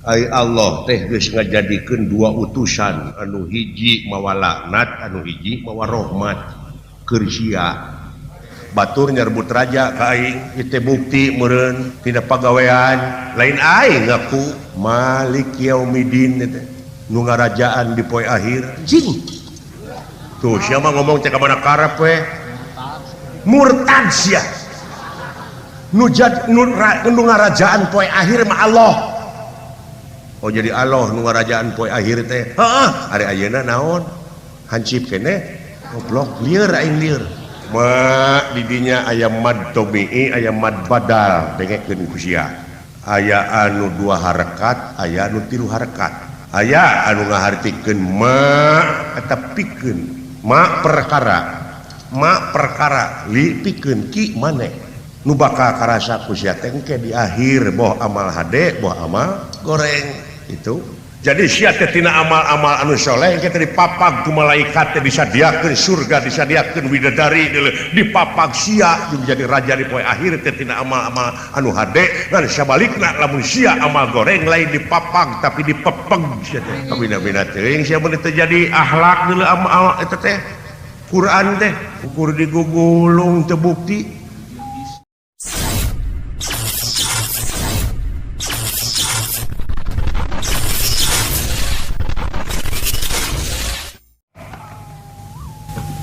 Allah teh geus ngajadikeun dua utusan anu hiji mawa laknat anu hiji mawa rahmat keur sia batur nyerbut raja ka aing ieu teh bukti meureun tina pagawean lain aing ngaku Malik Yaumidin teh nu ngarajaan di poe akhir jing tuh sia mah ngomong teh ka mana karep we murtad sia nu ngarajaan poe akhir mah Allah. Oh jadi Allah nu ngarajaan poe akhir teh. Heeh, ari ayeuna naon? Hancip keneh. Goblok lieur aing lieur. Ma di dinya aya mad tabi'i, aya mad badal dengekeun ku sia. Aya anu 2 harakat, aya anu 3 harakat. Aya anu ngahartikeun ma eta pikeun. Ma perkara li pikeun ki maneh. Nu bakal karasa ku sia teh engke di akhir boh amal hade, boh amal goreng. Itu jadi sia teh tina amal-amal anu soleh kita dipapag ku malaikat teh disadiakeun surga disadiakeun widadari dipapag sia menjadi raja di poe akhir teh tina amal-amal anu hade ngan sabalikna lamun sia amal goreng lain dipapag tapi dipepeg sia teh kabina-bina teuing sia mun terjadi akhlak deuleu amal eta teh Quran teh ukur digugulung teu bukti.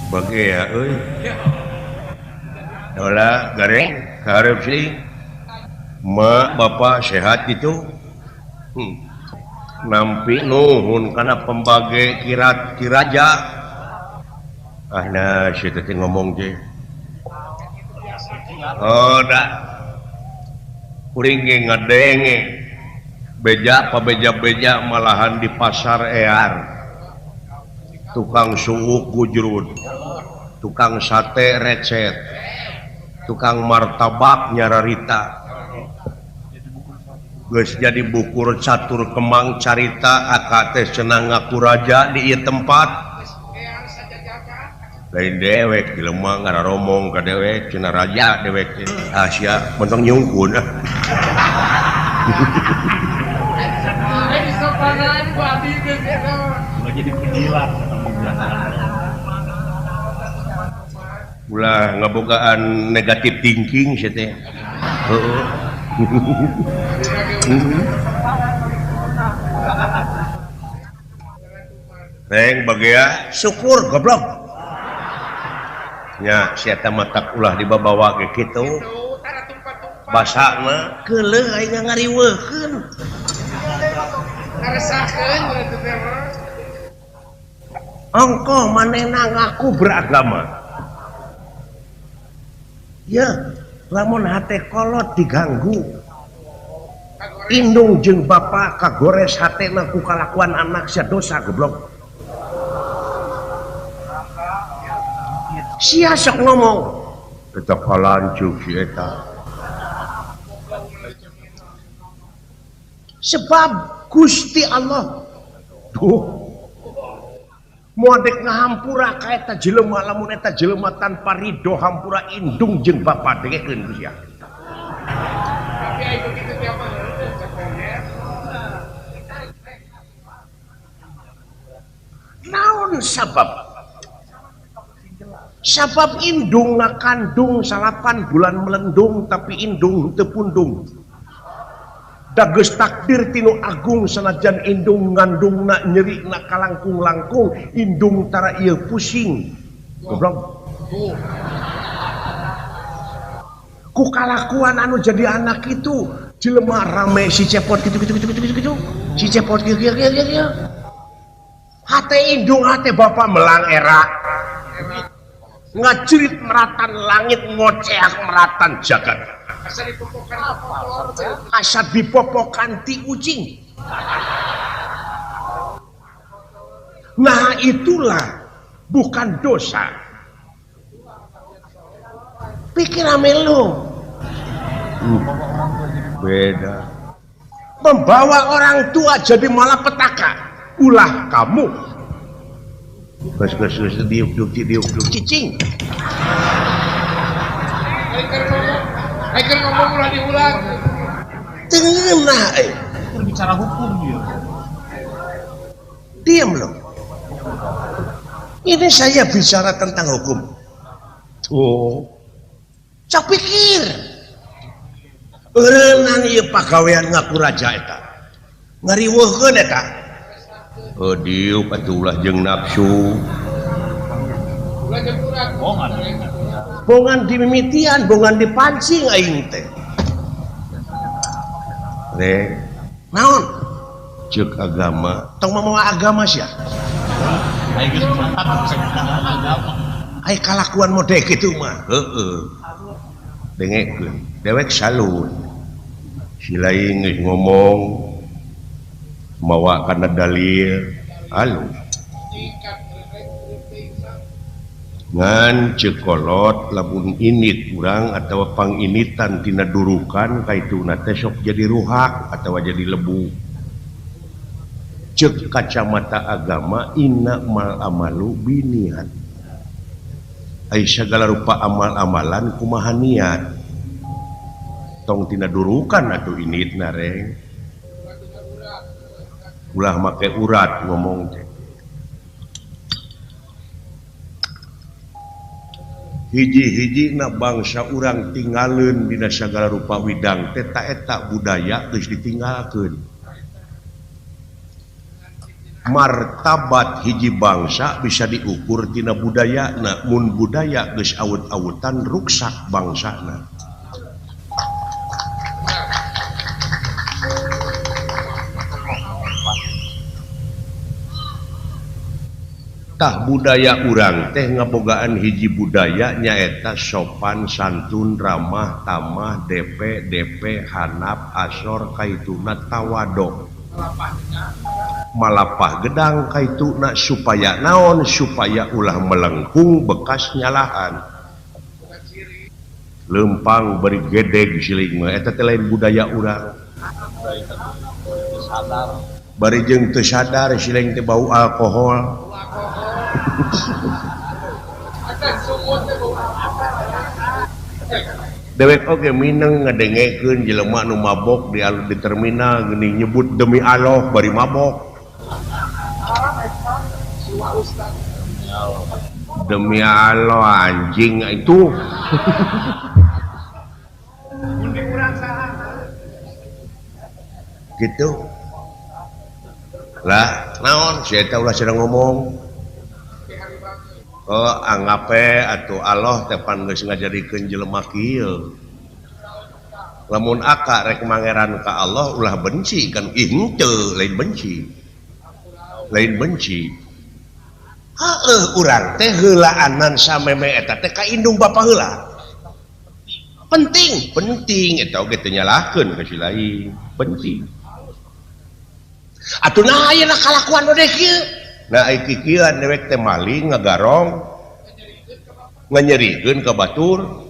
Bagi ya, dola gareng, karep sih, mak bapak sehat itu, nampi nuhun karena pembagi kiraja, nah si tadi ngomong je, oh dah, kuring ngadenge, beja malahan di pasar ear. Tukang suuk gujrud, tukang sate recet, tukang martabak nyararita, geus jadi bukur catur kemang carita akate senang ngaku raja di ieu tempat. Lain dewek jelema ngararomong ka dewek cenah raja dewek sia mentong nyungkun. Jadi penjilat ulah ngabogaan negatif thinking sia teh. Heeh. Reng bagea syukur goblok. Nya sia teh mata ulah dibabawa ke kitu. Basana keuleuh aing ngariweukeun. Ngaresakeun berarti teh. Engkau manehna ngaku beragama ya lamun hate kolot diganggu indung jeung bapa kagores hatena ku kalakuan anak sia dosa goblok sia sok ngomong tetep kalancuk si eta sebab Gusti Allah tuh modek ngahampura ka eta jelema lamun eta jelema tanpa ridho hampura indung jeung bapa dengekeun ku sia. Tapi aya kitu teh apa? Naon sabab? Sabab indung ngakandung 8 bulan melendung tapi indung teu pundung. Dageus takdir tinu agung sanajan indung ngandungna nyerina kalangkung-langkung indung tara ieu pusing goblok ku kalakuan anu jadi anak itu jelema rame si cepot gitu si cepot kieu hate indung hate bapa melang era ngajerit meratan langit ngoceak meratan jagat asa dipopokan ti ucing. Nah itulah bukan dosa. Pikir amelu. Beda. Membawa orang tua jadi malapetaka. Ulah kamu. Gus diuk cicing. Ayo ngomong ulah diulang. Tengenah bicara hukum dia. Diam loh. Ini saya bicara tentang hukum. Tuh. Cak pikir. Eureunang ieu pagawean ngaku raja eta. Ngariweuhkeun eta. Dieu patulah jeung nafsu. Bongan dimimitian, bongan dipancing aing teh. Naon? Cek agama, tong mamawa agama sia. Ai kalakuan mode kitu mah. Dengekeun, dewek salut. Si lain geus ngomong mawa kana dalil, halu. Ngan cekolot lamun init urang atawa panginitan tina durukan kaituna teh sok jadi ruhak atawa jadi lebu. Cek kacamata agama inna mal amalu biniat. Ai sagala rupa amal-amalan kumaha niat. Tong tina durukan atuh initna reng. Ulah make urat ngomong teh. Hiji-hiji na bangsa urang tinggalin dina sagala rupa widang teh eta budaya geus ditinggalkeun. Martabat hiji bangsa bisa diukur tina budayana, mun budaya geus awut-awutan ruksak bangsana. Tah budaya urang teh ngabogaan hiji budaya nyaeta sopan santun ramah tamah DP hanap asor kaituna tawadok malapah gedang kaituna supaya naon supaya ulah melengkung bekas nyalahan lempang beri gedeg siling mah eta teh lain budaya urang bari jeung teu sadar siling teh bau alkohol. Dewek oge mineng ngadengekeun jelema nu mabok di terminal geuning nyebut demi Allah bari mabok. Demi Allah anjing itu. Gitu. Lah, naon si eta ulah sedang ngomong. Anggape atuh Allah tepan geus ngajadikeun jelema kieu. Lamun aka rek mangeran ka Allah ulah benci kan henteu lain benci. Lain benci. Urang teh heulaanan sameme eta teh ka indung bapa heula. Penting eta oge teu nyalahkeun ka si lain, penting. Atuh nah ayeuna kalakuan odeh kieu. Nah kikieuan dewek teh maling ngagarong nganyerikeun ka batur.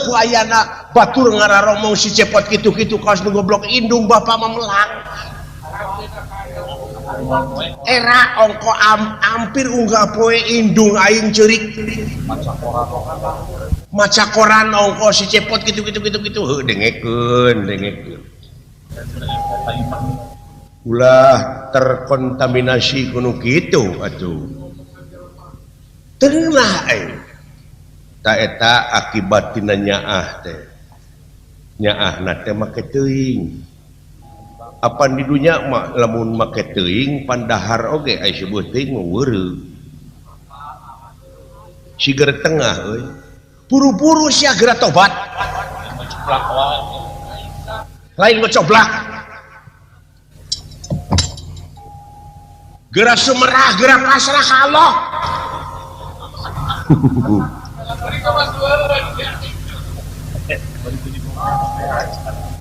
Ku ayana batur ngararong mau si cepot kitu-kitu kaos nu goblok indung bapa mah melang. Era ongko hampir unggah poe indung aing ceurik. Maca koran ongko si cepot kitu-kitu heuh dengekeun. Ulah terkontaminasi kuno kitu atuh. Teunah ta eta akibat tina nyaah teh. Nyaahna teh make teuing. Apa di dunya mah lamun make teuing pandahar oge aya sebuah teuing weureu. Sigar tengah euy. Buru-buru sia geura tobat. Lain ngocoblak. Geura sumerah, geura pasrah ka Allah.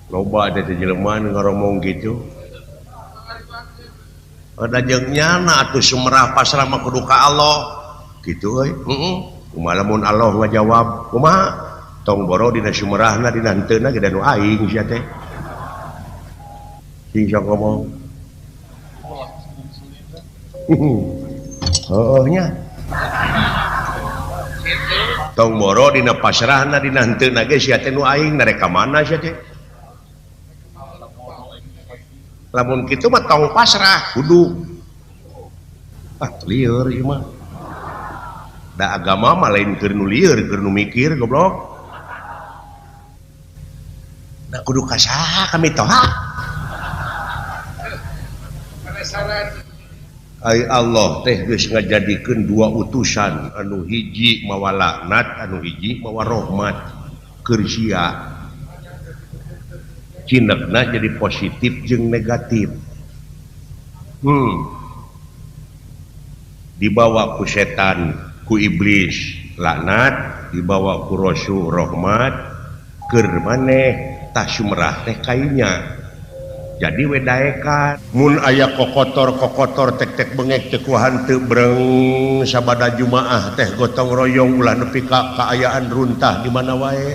Loba ada jelema nu ngomong gitu. Ada jeung nyana atuh sumerah pasrah mah kudu ka Allah. Gitu euy. Kumaha lamun Allah ngajawab, kumaha? Tong boro dina sumerahna dina heuteuna ge da nu aing sia teh. Sing sok ngomong. Nya tong boro dina pasrahna dina heuteuna ge sia teh nu aing narek ka mana sia teh lamun kitu mah tong pasrah kudu lieur ieu mah da agama mah lain keur nu lieur keur nu mikir goblok da kudu kasaha kami toha ai Allah teh geus ngajadikeun dua utusan anu hiji mawa laknat anu hiji mawa rahmat keur sia cinegna jadi positif jeung negatif dibawa ku setan ku iblis laknat dibawa ku rasul rahmat keur maneh tah sumrah teh kainya jadi wedaekan mun aya kokotor tek bengek teu kuahan teu breng sabada jumaah teh gotong royong ulah nepi ka kaayaan runtah di mana wae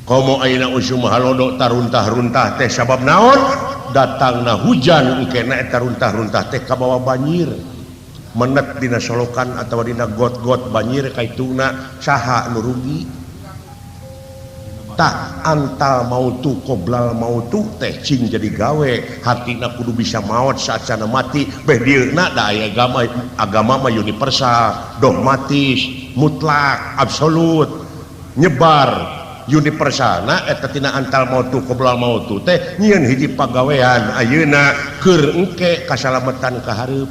komo ayeuna usum halodo taruntah-runtah teh sabab naon datangna hujan engkena eta runtah-runtah teh kabawa banjir menet dina solokan atawa dina got-got banjir kaituna saha nu rugi tak antal mautu qoblal mautu teh cing jadi gawe hatina kudu bisa maot saat sana mati beh dieuna da aya agama mah universal dogmatis mutlak absolut nyebar universalna eta tina antal mautu qoblal mautu teh nyieun hiji pagawean ayeuna keur engke kasalamatan ka hareup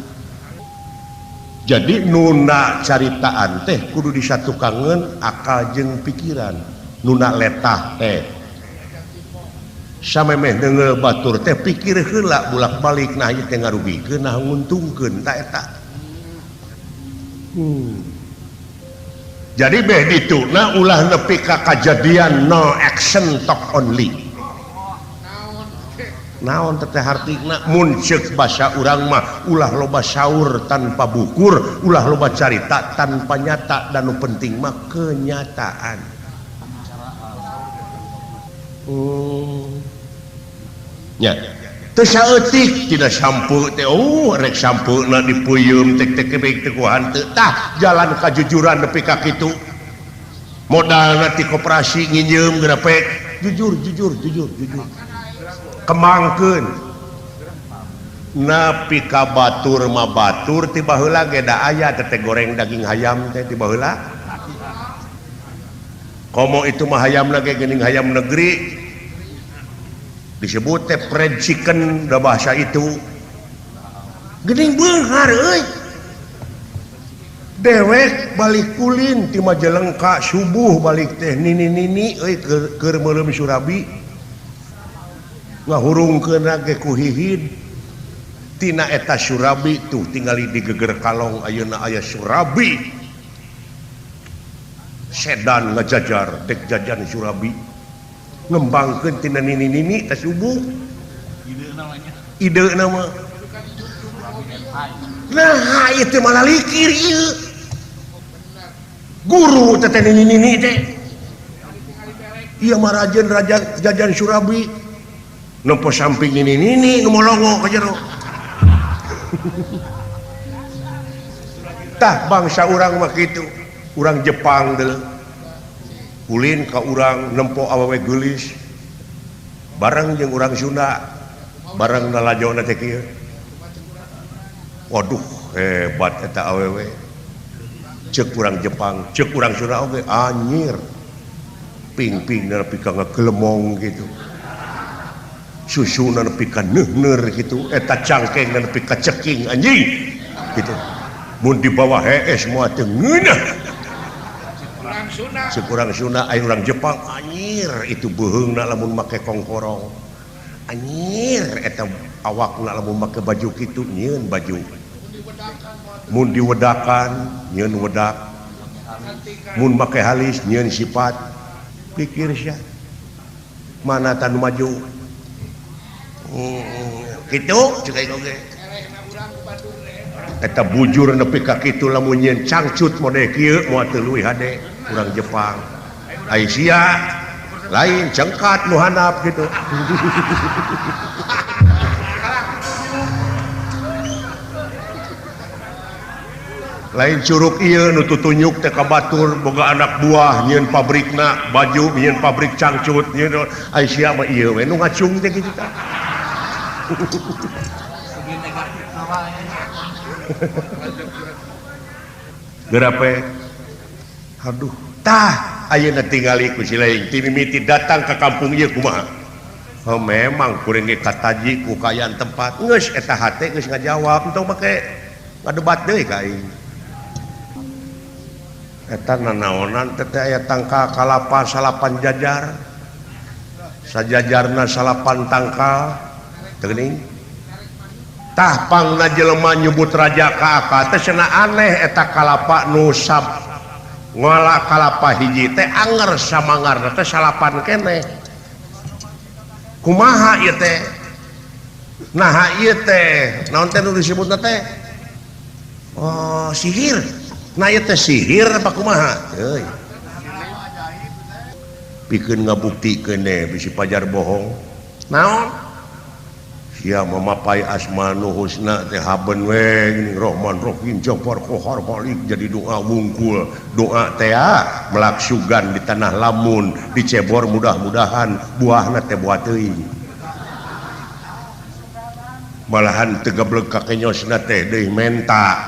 jadi nuna caritaan teh kudu disatukangeun akal jeung pikiran nuna letah teh samemeh deungel batur teh pikir heula bulak-balik nah ieu teh ngarugikeun nah nguntungkeun ta eta jadi beh dituna ulah nepi ka kajadian no action talk only naon teh hartina mun ceuk basa urang mah ulah loba saur tanpa bukur ulah loba carita tanpa nyata dan nu penting mah kenyataan nya teu saeutik tidak sampu teh rek sampeuna dipuyum tek-tek beuk teu kuahan teu tah jalan kajujuran nepi ka kitu modalna ti koperasi nginjeum geura pek jujur kemangkeun napi ka batur mah batur ti baheula ge da aya teh goreng daging hayam teh ti baheula komo itu mah hayamna ge geuning hayam negeri disebut teh fried chicken da bahasa itu geuning beunghar euy dewek balik kulin ti Majalengka subuh balik teh nini euy keur meureum Surabi ngahurungkeun ge ku hihid tina eta Surabi tuh tingali di Geger Kalong ayeuna aya Surabi sedan ngajajar dek jajan Surabi ngembangkeun tina nini teh subuh ide nama nah ieu teh malah likir ieu guru teh nini teh ieu mah rajen jajan Surabi nempo samping nini nu molongo ka jero tah bangsa urang mah kitu urang Jepang deuleu ulin ka urang nempo awewe geulis bareng jeung urang Sunda bareng nalajona teh kieu waduh hebat eta awewe ceuk urang Jepang ceuk urang Sunda oge anyir ping-ping nepi ka ngagelemong gitu susuna nepi ka neuner gitu eta cangkeng nepi ka ceking anjing gitu mun di bawah hees moal teu ngeunah sekurang Sunda aya urang Jepang anyir itu beuheungna lamun make kongkorong anyir eta awakna lamun make baju kitu nyieun baju mun diwedakan nyieun wedak mun make halis nyieun sifat pikir sia mana tanu maju kitu ceuk aing oge eta bujur nepi ka kitu lamun nyieun cangcut model kieu moal teu leuwih hade urang Jepang Aisyah lain cengkat nu handap gitu lain curug ieu nu tutunyuk teh ka batur boga anak buah nyieun pabrikna baju nyieun pabrik cangcut nyieun Aisyah mah ieu we nu ngacung teh kitu tah Gerapa? Aduh, tah ayeuna tingali ku si lain ti mimiti datang ke kampung ieu kumaha? Oh, memang kuring ge kataji ku kayaan tempat. Geus eta hate geus ngajawab, entong make ngadebat deui ka aing. Eta nanaonan teh aya tangkal kalapa salapan jajar. Sajajarna salapan tangkal. Teu geuning. Tah pangna jelema nyebut raja ka aka teh cenah aneh eta kalapa nu sab ngolah kalapa hiji teh anger samangarna teh salapan keneh. Kumaha ieu teh? Nah ieu teh naon teh nu disebutna teh? Oh, sihir. Nah ieu teh sihir apa kumaha? Euy. Pikeun ngabuktikeun deh bisi pajar bohong. Naon? Sia mamapai asmaul husna teh haben we geuning Rahman Rahim Jabbar Qahar Malik jadi doa wungkul. Doa teh melaksugan di tanah lamun dicebor mudah-mudahan buahna teh buah teuing. Malahan teu gebleg ka kenyosna teh deui menta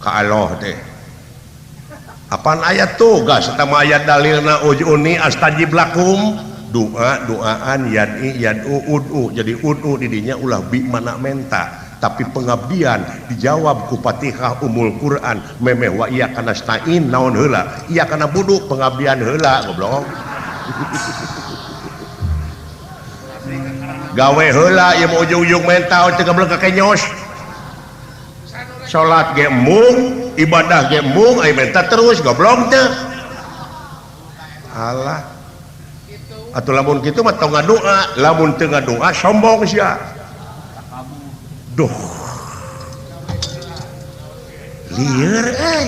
ka Allah teh. Apaan ayat tuh gas eta mah ayat dalilna ujuni astajib lakum. Doaan yad'i yad'u ud'u jadi ud'u didinya ulah bi mana menta tapi pengabdian dijawab ku Fatihah umul Quran memeh wa iya kana nasta'in naon heula iya kana budu pengabdian heula goblok gawe heula ieu mah ujug-ujug menta teu gebleg ka kenyos salat ge mung ibadah ge mung aya menta terus goblok teu alah atau lamun kitu mah tong ngadoa, lamun teu ngadoa sombong sia. Duh. Lieur euy.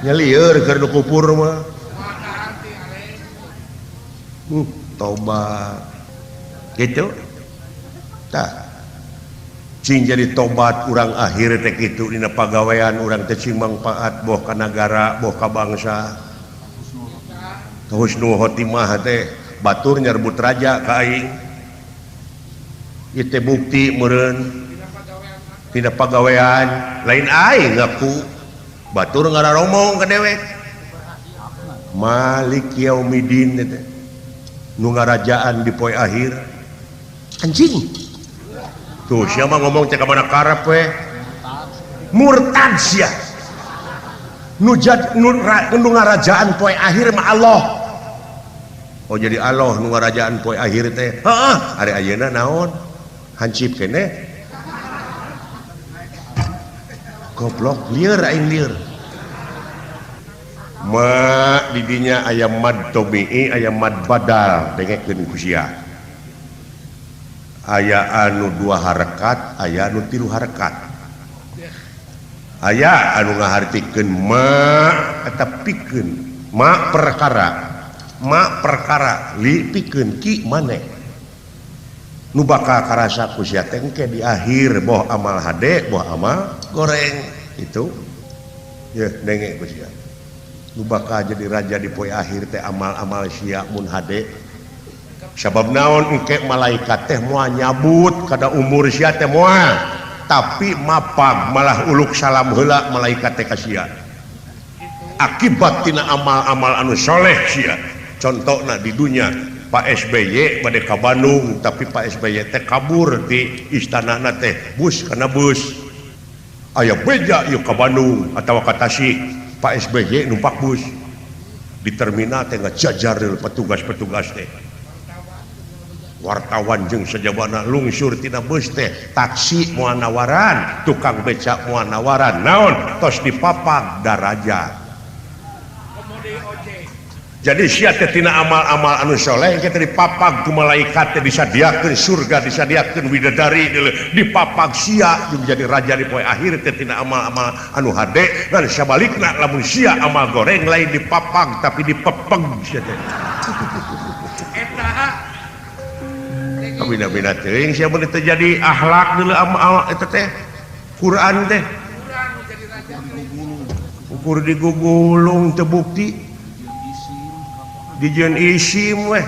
Nya lieur keur nu kupur mah. Tobat. Gitu. Tah. Cing jadi tobat urang akhir teh kitu dina pagawean urang teh cing mangpaat boh ka nagara, boh ka bangsa. Husnul khotimah teh batur nyerbut raja ka aing ieu teh bukti meureun tina pagawean lain aing ngaku batur ngararomong ka dewek Malik Yaumidin teh nu ngarajaan di poe akhir anjing tuh siapa ngomong teh ka mana karep we murtad sia nu ngarajaan poe akhir mah Allah. Oh jadi Allah nu ngarajaan poe akhir teh. Heeh, ari ayeuna naon? Hancip keneh. Goblok lieur aing lieur. Ma di dinya aya mad tabi'i, aya mad badal dengekeun ku sia. Aya anu 2 harakat, aya anu 3 harakat. Aya anu ngahartikeun ma eta pikeun ma perkara li pikeun ki maneh nu bakal karasa ku sia teh engke di akhir boh amal hade boh amal goreng itu ya denge ku sia nu bakal jadi raja di poe akhir teh amal-amal sia mun hade sabab naon engke malaikat teh moal nyabut kada umur sia teh moal tapi mapag malah uluk salam heula malaikat teh ka sia akibat tina amal-amal anu soleh sia contohna di dunia Pak SBY bade ka Bandung tapi Pak SBY teh kabur di istanana teh bus kana bus aya beja ieu ka Bandung atawa ka Tasik Pak SBY numpak bus di terminal teh ngajajar petugas-petugas teh wartawan jeung sajabana lungsur tina bus teh taksi moal nawaran tukang beca moal nawaran naon tos dipapag darajat jadi sia teh tina amal-amal anu soleh kita dipapag ku malaikat teh disadiakeun surga disadiakeun widadari dipapag sia menjadi raja di poe akhir teh tina amal-amal anu hade dan sabalikna lamun sia amal goreng lain dipapag tapi dipepeg sia teh eta bina-bina teuing sia mun terjadi akhlak deuleu amal eta teh Quran teh ukur digugulung teu bukti dijieun isim weh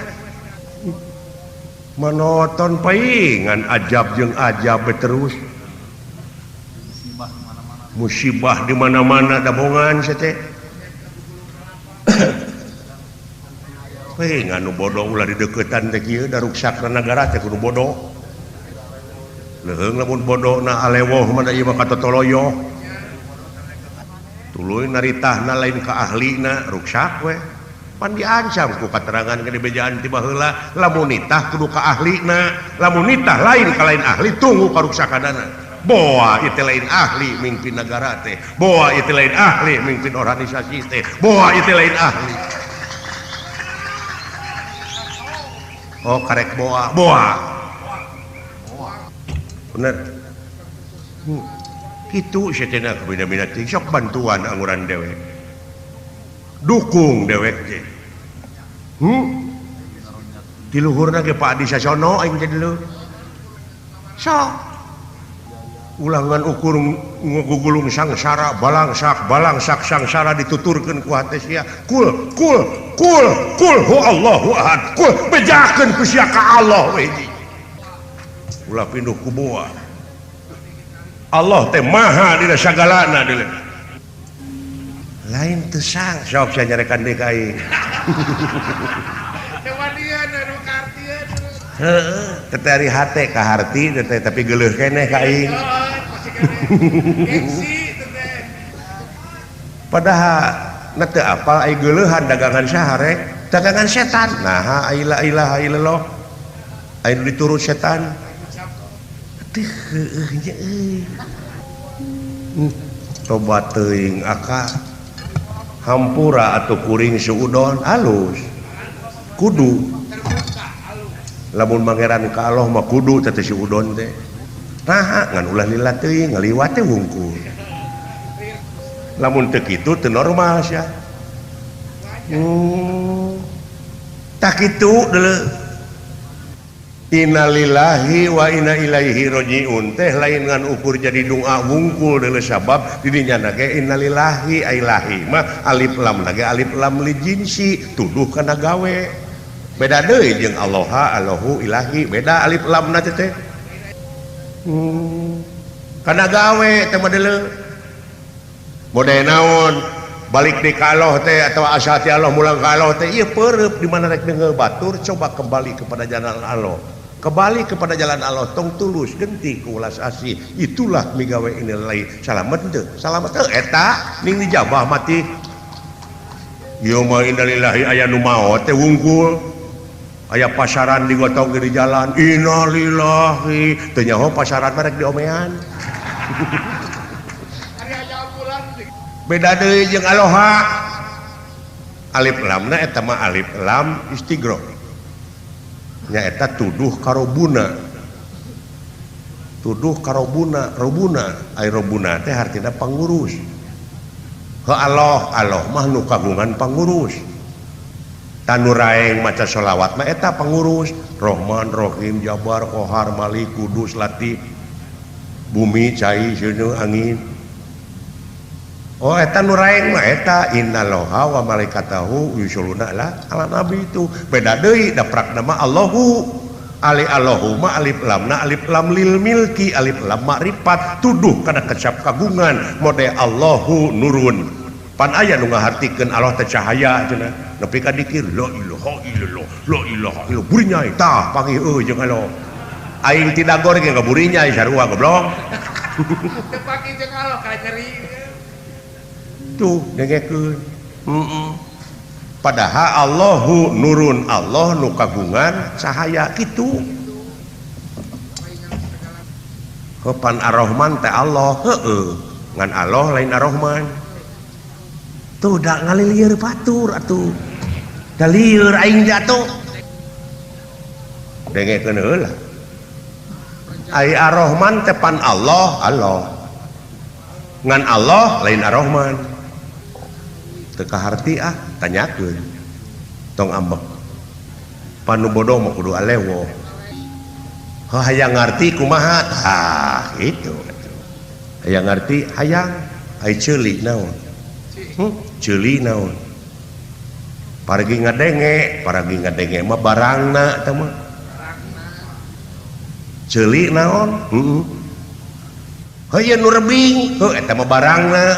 monoton paingan ajab jeung ajab terus musibah di mana-mana dabongan teh paingan nu bodoh ulah di deketan teh kieu da ruksakna nagara teh kudu bodoh leuheung lamun bodohna alewoh mah da ieu mah katotoloyo tuluy naritahna lain ka ahlina ruksak we pan diancam ku katerangan ke dibejaan ti baheula lamun nitah kudu ka ahlina lamun nitah lain ka lain ahli tunggu karuksakanana boa itu lain ahli mimpin negara teh boa itu lain ahli mimpin organisasi teh boa itu lain ahli oh karek boa bener itu setena beda-beda sok bantuan anguran dewek dukung dewek teh di luhurna ge Pak Adi Sasono aing jadi lu sok ulangan ukur ngugulung sangsara balangsak sangsara dituturkeun ku hate sia kul hu Allahu ahad kul bejakeun ku sia ka Allah we ulah pinduh ku boa Allah teh maha dina sagalana deuleu lain teu sang sok sia nyarekan deui ka aing tewadian anu kartieun heeh teh ari hate ka harti teh tapi geuleuh keneh ka aing padahal teu apal ai geuleuhan dagangan sahare dagangan setan nah la ilaha illallah ai diturut setan teh heueuh nya euy tobat teuing aka hampura atau kuring suudon halus kudu lamun mangeran ka Allah mah kudu teh suudon teh nah ngan ulah lila teuing ngaliwat teh wungkul lamun teu kitu teu normal sia tak kitu deuleu innalillahi wa inna ilaihi rajiun teh lain ngan ukur jadi doa wungkul deuleu sabab di dinya na ge innalillahi ailahi mah alif lam na ge alif lam li jinsi tuduh kana gawe beda deui jeung Allaha Allahu ilahi beda alif lam na teh kana gawe teh mah deuleu mode naon balik di ka Allah teh atau asa ti Allah mulang ka Allah teh ieu peureup di mana rek deungeu batur coba kembali kepada jalan Allah kembali kepada jalan Allah tong tulus genti ku ulas asih itulah migawe inilai salamet teu eta ning dijabah mati ieu mah innalillahi aya nu maot teh wungkul aya pasaran digotong di jalan innalillahi teu nyaho pasaran mah rek diomean beda deui jeung aloha alif lamna eta mah alif lam istighraq nyaeta tuduh karobuna robuna ai robuna teh artina pangurus he Allah mah nu kagungan pangurus tanu raeng maca sholawat mah eta pangurus Rahman Rahim Jabar Qahar Malik Kudus Latif bumi cai sieun angin oh eta nu raeng mah eta innallaha wa malaikatahu yusholluna ala nabi itu beda deui daprak nama Allahu Allahumma alif lamna alif lam lil milki alif lam ma'rifat tuduh kana kecap kagungan mode Allahu nurun pan aya nu ngahartikeun Allah teh cahaya cenah nepi ka dikir la ilaha illallah burinyai tah panggih jeung Allah aing ti dagor ge burinyai sarua goblok teu panggih jeung Allah ka nyeri tuh dengekeun padahal Allahu nurun Allah nu kagungan cahaya kitu kepan ar-Rahman teh Allah heueuh ngan Allah lain ar-Rahman tuh da ngalilieur batur atuh da lieur aing jatuh dengekeun heula ai ar-Rahman teh pan Allah ngan Allah lain ar-Rahman teka harti tanyakeun tong ambek panu bodoh mah kudu alewo hayang ngarti kumaha gitu hayang ngarti hayang ai ceuli naon ceuli naon paragi ngadenge mah barangna teh mah celik naon heuh nu rebing heuh eta mah barangna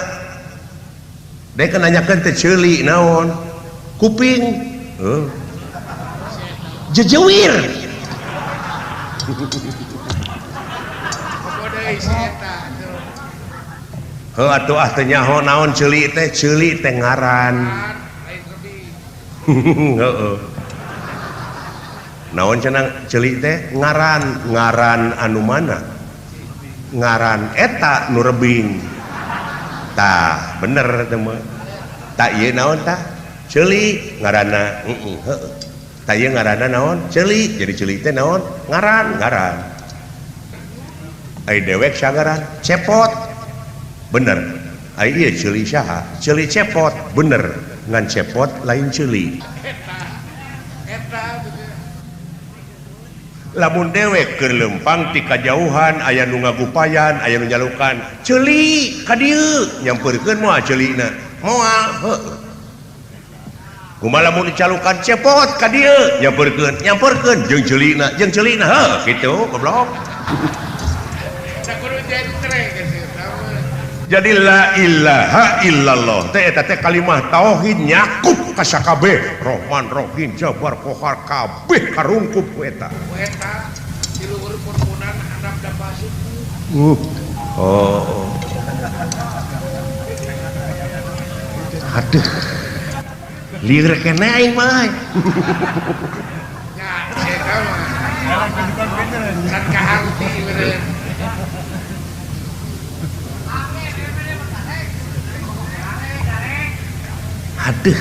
dek nanyakeun teh celik naon kuping heuh jejewir heuh atuh teh nyaho naon celik teh ngaran heuh naon cenah celik teh ngaran anu mana ngaran eta nu rebing tah bener teh mah tah ieu naon tah celik ngaranna heuh tah ieu ngaranna naon celik jadi celik teh naon ngaran ai dewek sangaran cepot bener ai ieu celik saha celik cepot bener ngan cepot lain celik lamun dewek keur lempang ti kajauhan aya nu ngagupayan aya nu nyalukan ceuli ka dieu nyampeurkeun moal ceulikna moal heuh kumaha lamun dicalukan cepot ka dieu nyampeurkeun jeung ceulikna heuh kitu goblok jadi la ilaha illallah teh eta teh kalimah tauhid nyakup ka sakabeh Rahman Rahim Jabar Qahar kabeh karungkup ku eta di luhur purpunan handap da basuku aduh lieur keneh aing mah ya eta mah kan kaharti bener aduh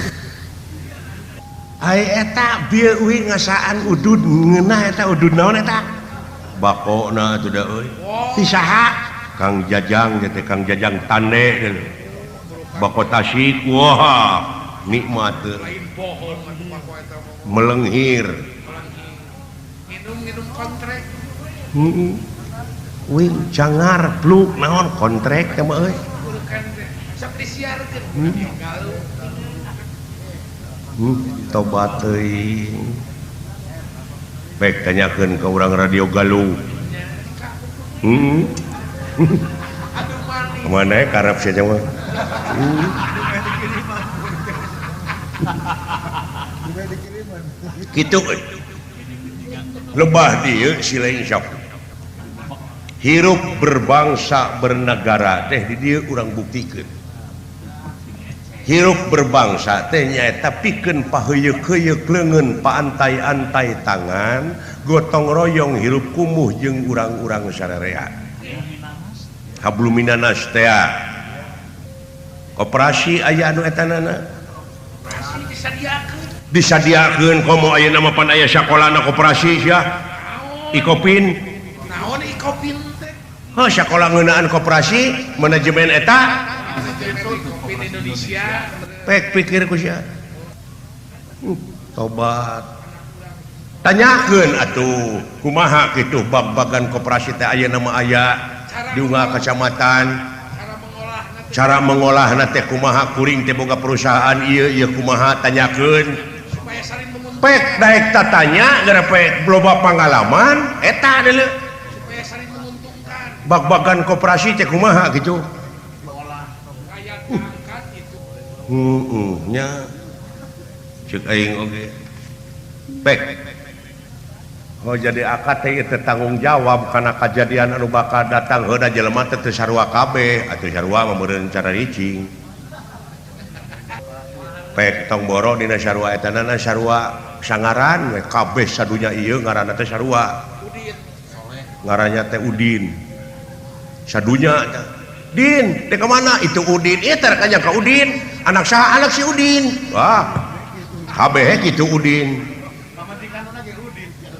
ai eta bieu uing ngasaan udud ngeunah eta udud naon eta bakona atuh da euy ti saha Kang Jajang teh Kang Jajang Tande bako tasik wah nikmat melenghir nginum kontrek uing cangar pluk naon kontrek teh mah euy sok disiarkeun tobat teuing pek tanyakeun ka urang radio Galuh kemana karep saja mah kitu lebah dieu silain syaf hirup berbangsa bernegara teh di dieu urang buktikeun hirup berbangsa teh nyaeta pikeun paheuyeuh-heuyeuk leungeun paantai-antai tangan gotong royong hirup kumuh jeung urang-urang sararea habluminanas teh koperasi aya anu etanana disadiakeun komo aya nama pan aya sakolana koperasi sia Ikopin naon Ikopin teh heuh sakola ngeunaan koperasi manajemen eta Indonesia pek pikir ku sia tobat tanyakeun atuh kumaha kitu bab-bagan koperasi teh aya nama aya di unggah kecamatan cara mengolahna teh kumaha kuring teh boga perusahaan ieu kumaha tanyakeun pek daek tatanya gara pek loba pangalaman eta deuleu supaya saling menguntungkan bab-bagan koperasi teh kumaha gitu nya cek aing oge pek oh jadi akad teh tanggung jawab karena kejadian anu bakal datang heuda jelema teh sarua kabeh atuh sarua mah meureun cara ricing pek tong boro dina sarua eta nana sarua sangaran we kabeh sadunya ieu ngaranna teh sarua ngarannya teh Udin sadunya Din, dek kemana? Itu Udin, eta kanya ka Udin, anak saha anak si Udin. Wah, kabeh kitu Udin.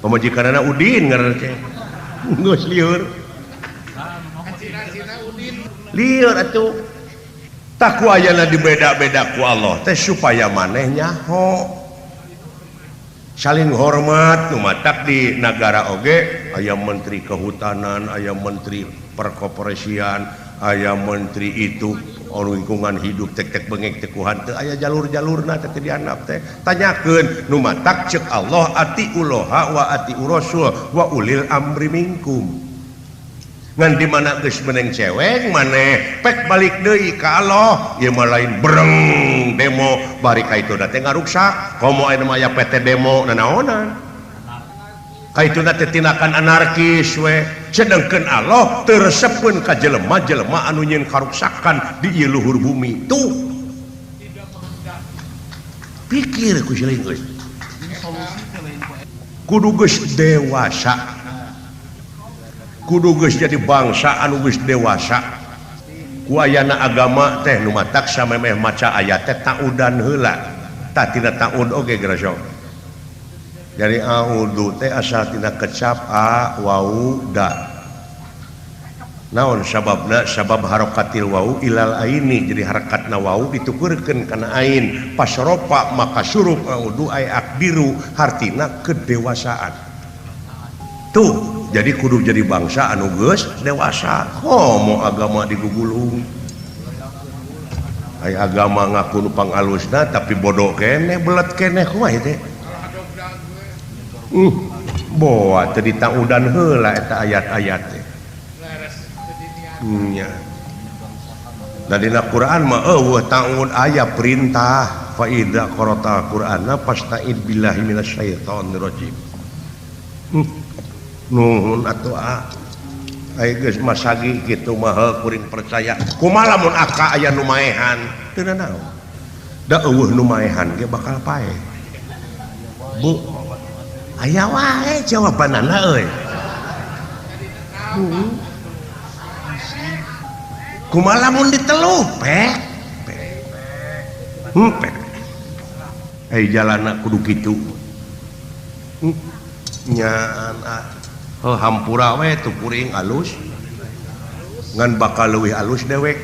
Pamajikanana Udin ngaranna teh. Geus lieur. Lieur atuh. Tak ku ayana dibeda-beda ku Allah teh supaya maneh nyaho. Saling hormat nu matak di negara oge aya menteri kehutanan, aya menteri perkoperasian, aya menteri itu lingkungan hidup tek-tek bengek tekuhan teu aya jalur-jalurna teh dianap teh tanyakeun nu matak ceuk Allah atiullaha wa atiur rasul wa ulil amri minkum ngan di mana geus meneng cewek maneh pek balik deui ka Allah ieu mah lain bereng demo bari ka itu teh ngaruksak komo aya mah aya PT demo nanaonan kaituna teh tindakan anarkis we sedengkeun Allah teu resepkeun ka jelema-jelema anu nyeun karuksakan di ieu luhur bumi tuh pikir ku siling geus kudu geus dewasa kudu geus jadi bangsa anu geus dewasa ku ayana agama teh nu matak samemeh maca ayat teh taudan heula tah tina taud oge gerasok dari audu teh asal tina kecap a wau da naon sababna sabab harakatil wau ilal aini jadi harakatna wau ditukurkeun kana ain pasropa maka surup audu ay akbiru hartina kedewasaan tuh jadi kudu jadi bangsa anu geus dewasa komo agama digugulung ay agama ngaku nu pangalusna tapi bodoh keneh belet keneh kumaha teh boa tadi taudan heula eta ayat-ayat teh nya da dina Quran mah eueuh taun aya perintah fa idza qara'ta Qur'ana fasta'id billahi minasyaitonir rajim nuhun atuh aya geus masagi kitu mah kuring percaya kumaha lamun aka aya nu maehan teu naon da eueuh nu maehan ge bakal pae bu aya wae jawabanana euy kumaha lamun diteluh pek ai jalanna kudu kitu nyaan hampura we tuh kuring alus ngan bakal leuwih alus dewek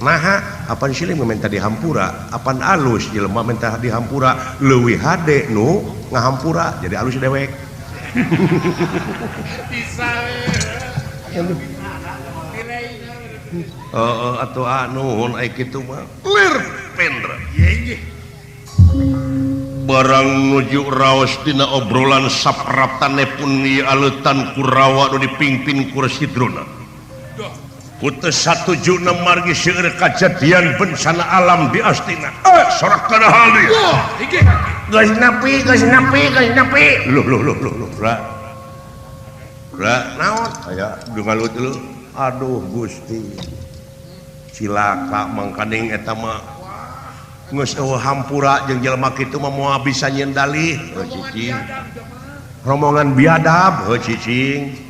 naha apan silih minta dihampura apan alus jelema minta dihampura leuwih hade nu ngahampura jadi alus dewek bisa atau nuhun ai kitu mah lir pendra barang nuju raos dina obrolan sapraptane pun ieu aleutan kurawa nu dipingpin ku Residrona putus satujuna margi seueur kajadian bencana alam di Astina sorak kana hal ieu geus nepi loh ra naon aya dengalut lu aduh Gusti cilaka mangkaning eta mah geus hampura jeung jelema kitu mah moal bisa nyendali cicing rombongan biadab cicing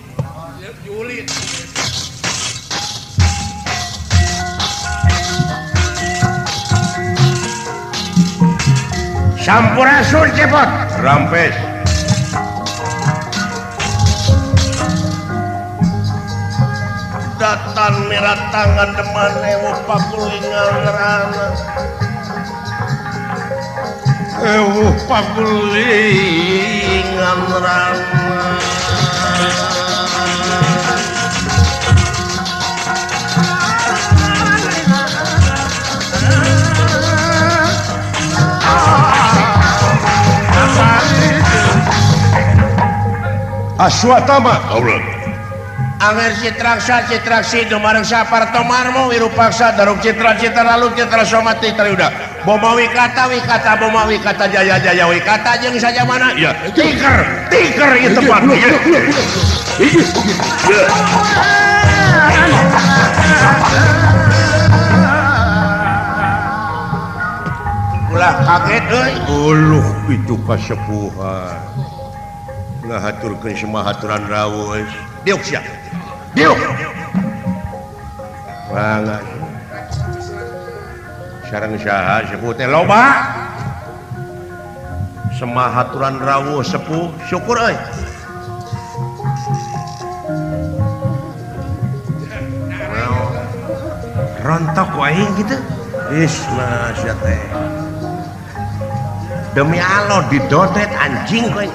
sampurasun cepot rampes datan merah tangan deman ewo pakulingan ngerana ewo pakulingan ngerana Aswatama Allah Anger citraksi dumareng saparto marmo wirupaksa daruk citra lalu citra somati tariuda boma wikata boma wikata jaya wikata jeung saja mana ya tiker ieu tepat ulah kaget euy uluh itu kasepuhan ngahaturkeun semahaturan rawuh diuk sia diuk banget sareng saha sepuh teh loba semahaturan rawuh sepuh syukur euy rontok wae gitu isna sia teh demi Allah didodet anjing kowe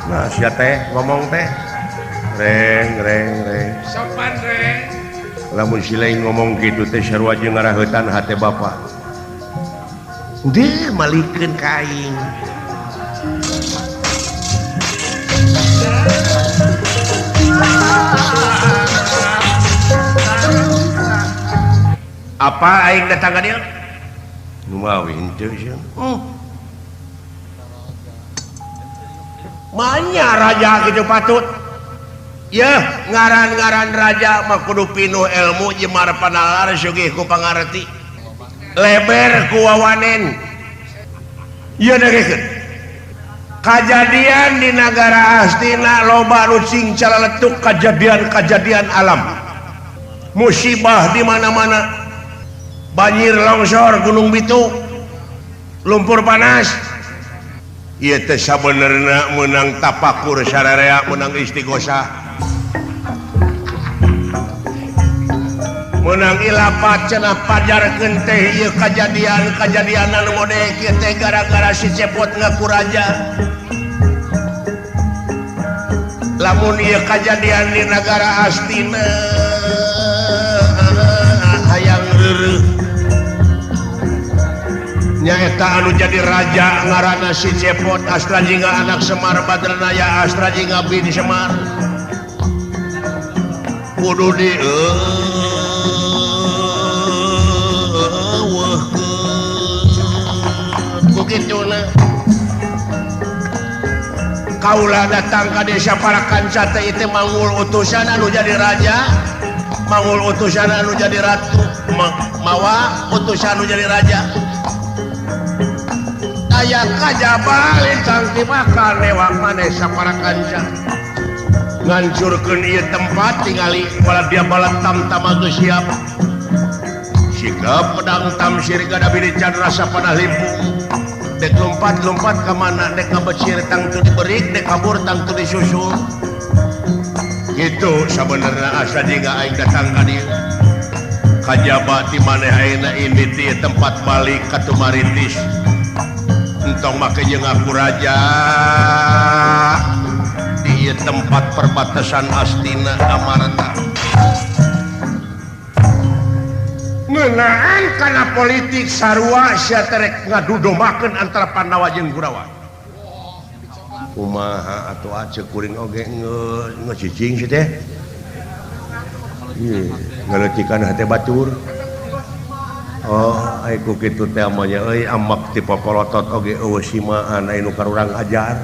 nah sia teh ngomong teh reng sopan reng lamun si lain ngomong gitu teh sarua jeung ngarahetan hate bapak deh malikeun kain apa aing datang ka dieu numawi henteu sia manya raja gitu patut ya ngaran-ngaran raja mah kudu pinuh ilmu jemar panalar sugih ku pangarti leber ku wawanen ieu dengekeun kajadian di negara Astina loba nu cing calaletuk kajadian-kajadian alam musibah di mana-mana banjir longsor gunung bitu lumpur panas ieu teh sabenerna meunang tapakur sararea meunang istighosah meunang ilapat cenah pajarkeun teh ieu kajadian-kajadian anu model kieu teh gara-gara si cepot ngaku raja lamun ieu kajadian di negara Astina hayang reureuh nyaeta anu jadi raja ngaranna si cepot Astra jingga anak Semar Badranaya Astra jingga bin Semar kudu di begituna kaula datang ka desa Parakanca teh itu mangul utusan anu jadi raja mangul utusan anu jadi ratu mawa utusan anu jadi raja aya kajaba lintang dibakar lewat maneh Saparakanca ngancurkeun ieu tempat tingali bala dia bala tam-tam geus siap sigap pedang tamsir gada bini can rasa panah limpung dek lompat-lompat ka mana dek kabecir tang teu diberik dek kabur tang teu disusul kitu sabenerna asa jingga aing datang ka dieu kajaba di maneh ayeuna ini di tempat balik ka Tumaritis entong make jeung aku raja di tempat perbatasan Astina Amarta ngeunaan kana politik sarua sia terek ngadudomakeun antara Pandawa jeung Kurawa kumaha atuh aceu kuring oge ngecicing si teh ieu ngaleutikkan hate batur oh aiku kitu teh amanya euy amak ti popolotot oge eueuh simaan anu karurang ajar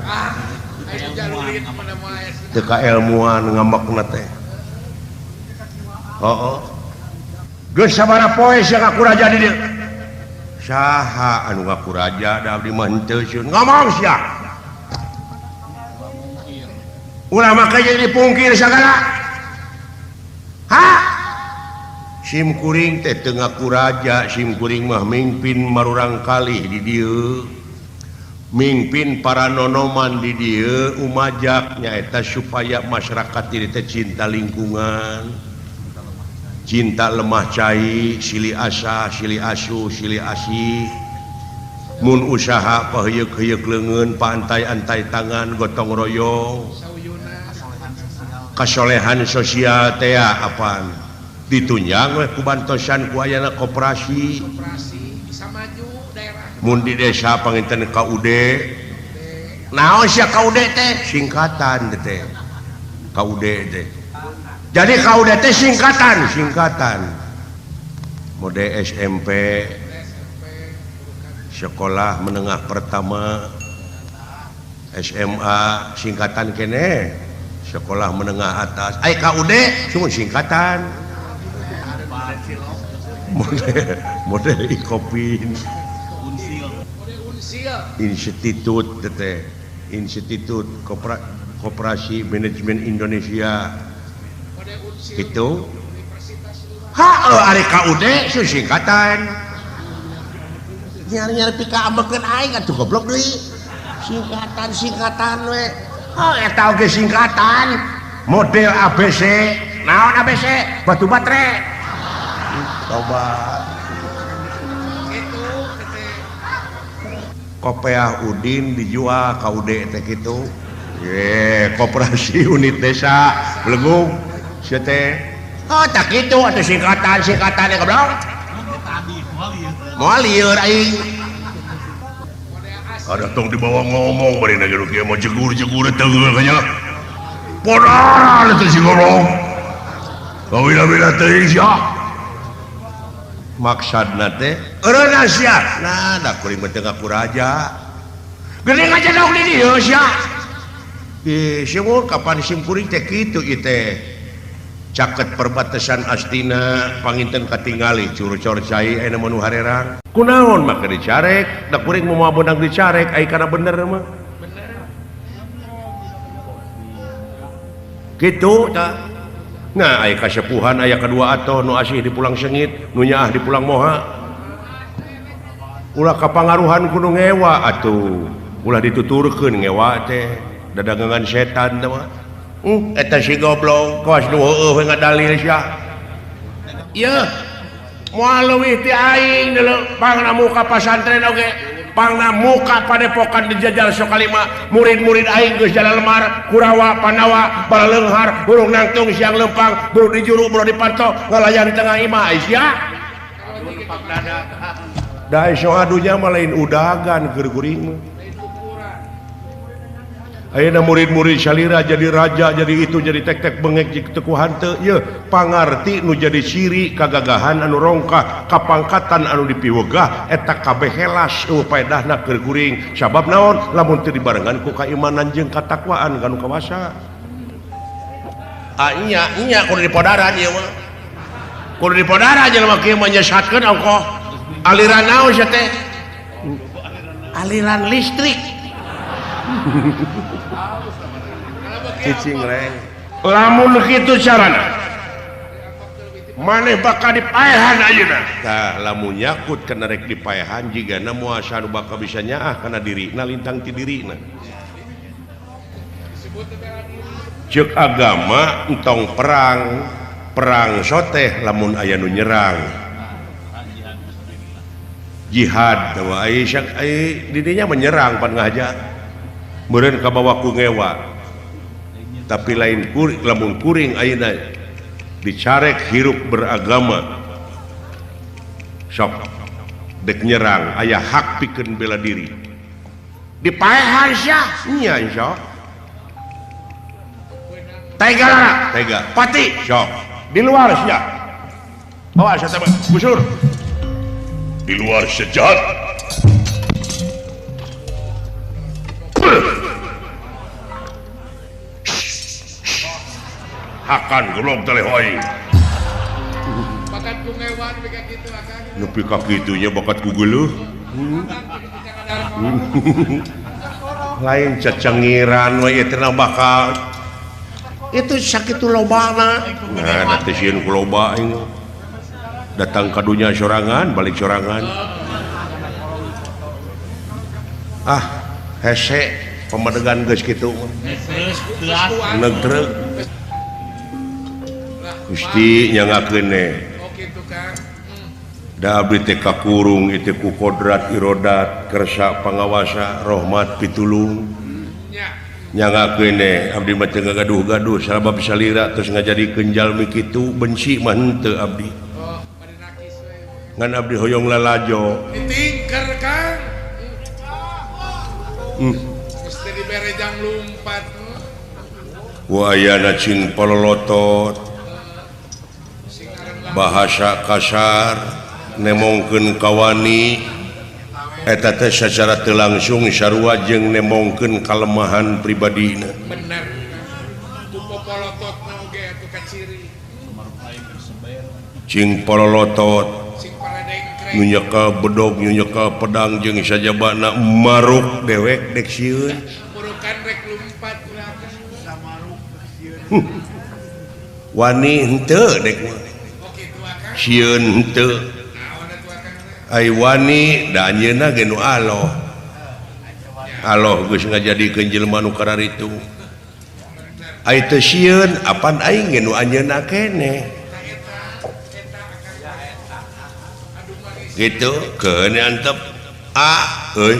teu kailmuan ngamakna teh heuh geus sabaraha poe sia ngaku raja di dieu saha anu ngaku raja da abdi mah henteu sieun ngomong sia ulah make jadi dipungkir sagala ha sim kuring teh teu ngaku raja sim kuring mah mingpin marurang kali di dieu mingpin para nonoman di dieu umajak nyaeta supaya masyarakat ieu teh cinta lingkungan cinta lemah cai silih asa silih asu silih asih mun usaha paheyeuk-heyeuk leungeun pantai-antai tangan gotong royong kasolehan sosial teh apaan ditunjang oleh kubantosan ku ayana koperasi bisa maju daerah mun di desa panginten KUD naon sia KUD teh singkatan teh KUD teh jadi KUD teh singkatan mode SMP sekolah menengah pertama SMA singkatan kene sekolah menengah atas KUD cuma singkatan model Ikopin Institut teh Institut Koperasi Manajemen Indonesia gitu ari KUD singkatan nyari-nyari pika ambekeun aing atuh goblok deui singkatan we eta oge singkatan model ABC naon ABC batu baterai coba gitu Kopeah Udin dijual KUD teh kitu ye koperasi unit desa Blegung sia teh Oh tak itu atau singkatan ya goblok mau lieur aing ada tong di bawah ngomong bari na geus kieu mah jegur-jegur teu kanya podara teh si goblok kawina-wina teuing sia maksudna teh eureuna sia nah da kuring mah teu ngaku raja geuning aja dong di dieu sia semua kapan simkuring teh kitu ieu teh caket perbatasan Astina panginten katingali curcor cai aya nu harerang kunaon maka dicarek da kuring mau beunang dicarek ai kana bener mah kitu tah nah aya kasepuhan aya kadua atoh nu asih di pulang sengit nu nyaah di pulang moha ulah kapangaruhan kudu ngewa atuh ulah dituturkeun ngewa teh dagangan setan teh mah eta si goblok kos nu heueuh we ngadalil sia ieu moal leuwih ti aing deuleu pangna muka pasantren oge pangna muka padepokan dijajal sokalima murid-murid aing geus jalan lemar Kurawa Panawa Balaleunghar burung nangtung siang lempang burung di juru burung di panto ngalayan di tengah imah sia da iso adunya mah lain udagan keur kuring mah ayeuna murid-murid salira jadi raja jadi itu jadi tek-tek bengek jeung teu hanteu ieu pangarti nu jadi ciri kagagahan anu rongkah kapangkatan anu dipiwegah eta kabeh helas paedahna keur kuring sabab naon lamun teu dibarengan ku kaimanan jeung katakwaan kanu kawasa nya kudu dipodaran ieu mah kudu dipodaran jelema kieu mah nyesatkeun ongkoh aliran naon sia teh aliran listrik cicing reng lamun kitu carana maneh bakal dipaehan ayeuna tah lamun yakut kana rek dipaehan jigana moal nu bakal bisa nyaah kana dirina lintang ti dirina ceuk agama entong perang soteh lamun aya nu nyerang jihad tah ai didinya menyerang pan ngajak meureun kabawa ku ngewa tapi lain lamun kuring ayeuna dicarek hirup beragama sok dek nyerang aya hak pikeun bela diri dipaehan sia nya insya tega pati sok di luar sia bawa sia teh busur di luar sejahat akan golong teh hoy bakat ku ngewan bika kitu akan nepi ka kitu nya bakat ku geuleuh lain cacengiran we teh bakal itu sakitu lobana nah teh sieun ku loba aing datang ka dunya sorangan balik sorangan hese pemadegan geus kitu negreg Gusti nyangakeun da abdi teh kakurung itu ku kodrat irodat kersa pangawasa rahmat pitulung nyangakeun abdi mah teu gaduh-gaduh sabab salira terus ngajadikeun jalmi kitu benci mah henteu abdi ngan abdi hoyong lalajo ditingker Kang mesti dibere jam lumpat wa ayana cing pololotot bahasa kasar nemongkeun kawani eta teh secara teu langsung sarua jeung nemongkeun kalemahan pribadina bener tu popolototna oge atuh kaciri cing pololotot cing paradengkreng nu nyekel bedog nu nyekel pedang jeung sajabana maruk dewek dek sieun murukan rek lumpat ulah samaruk sieun wani henteu dek sieun henteu ai wani da anjeunna ge nu aloh geus ngajadikeun jelema nu kararitu ai teu sieun apan aing ge nu anjeunna keneh gitu keun antep euy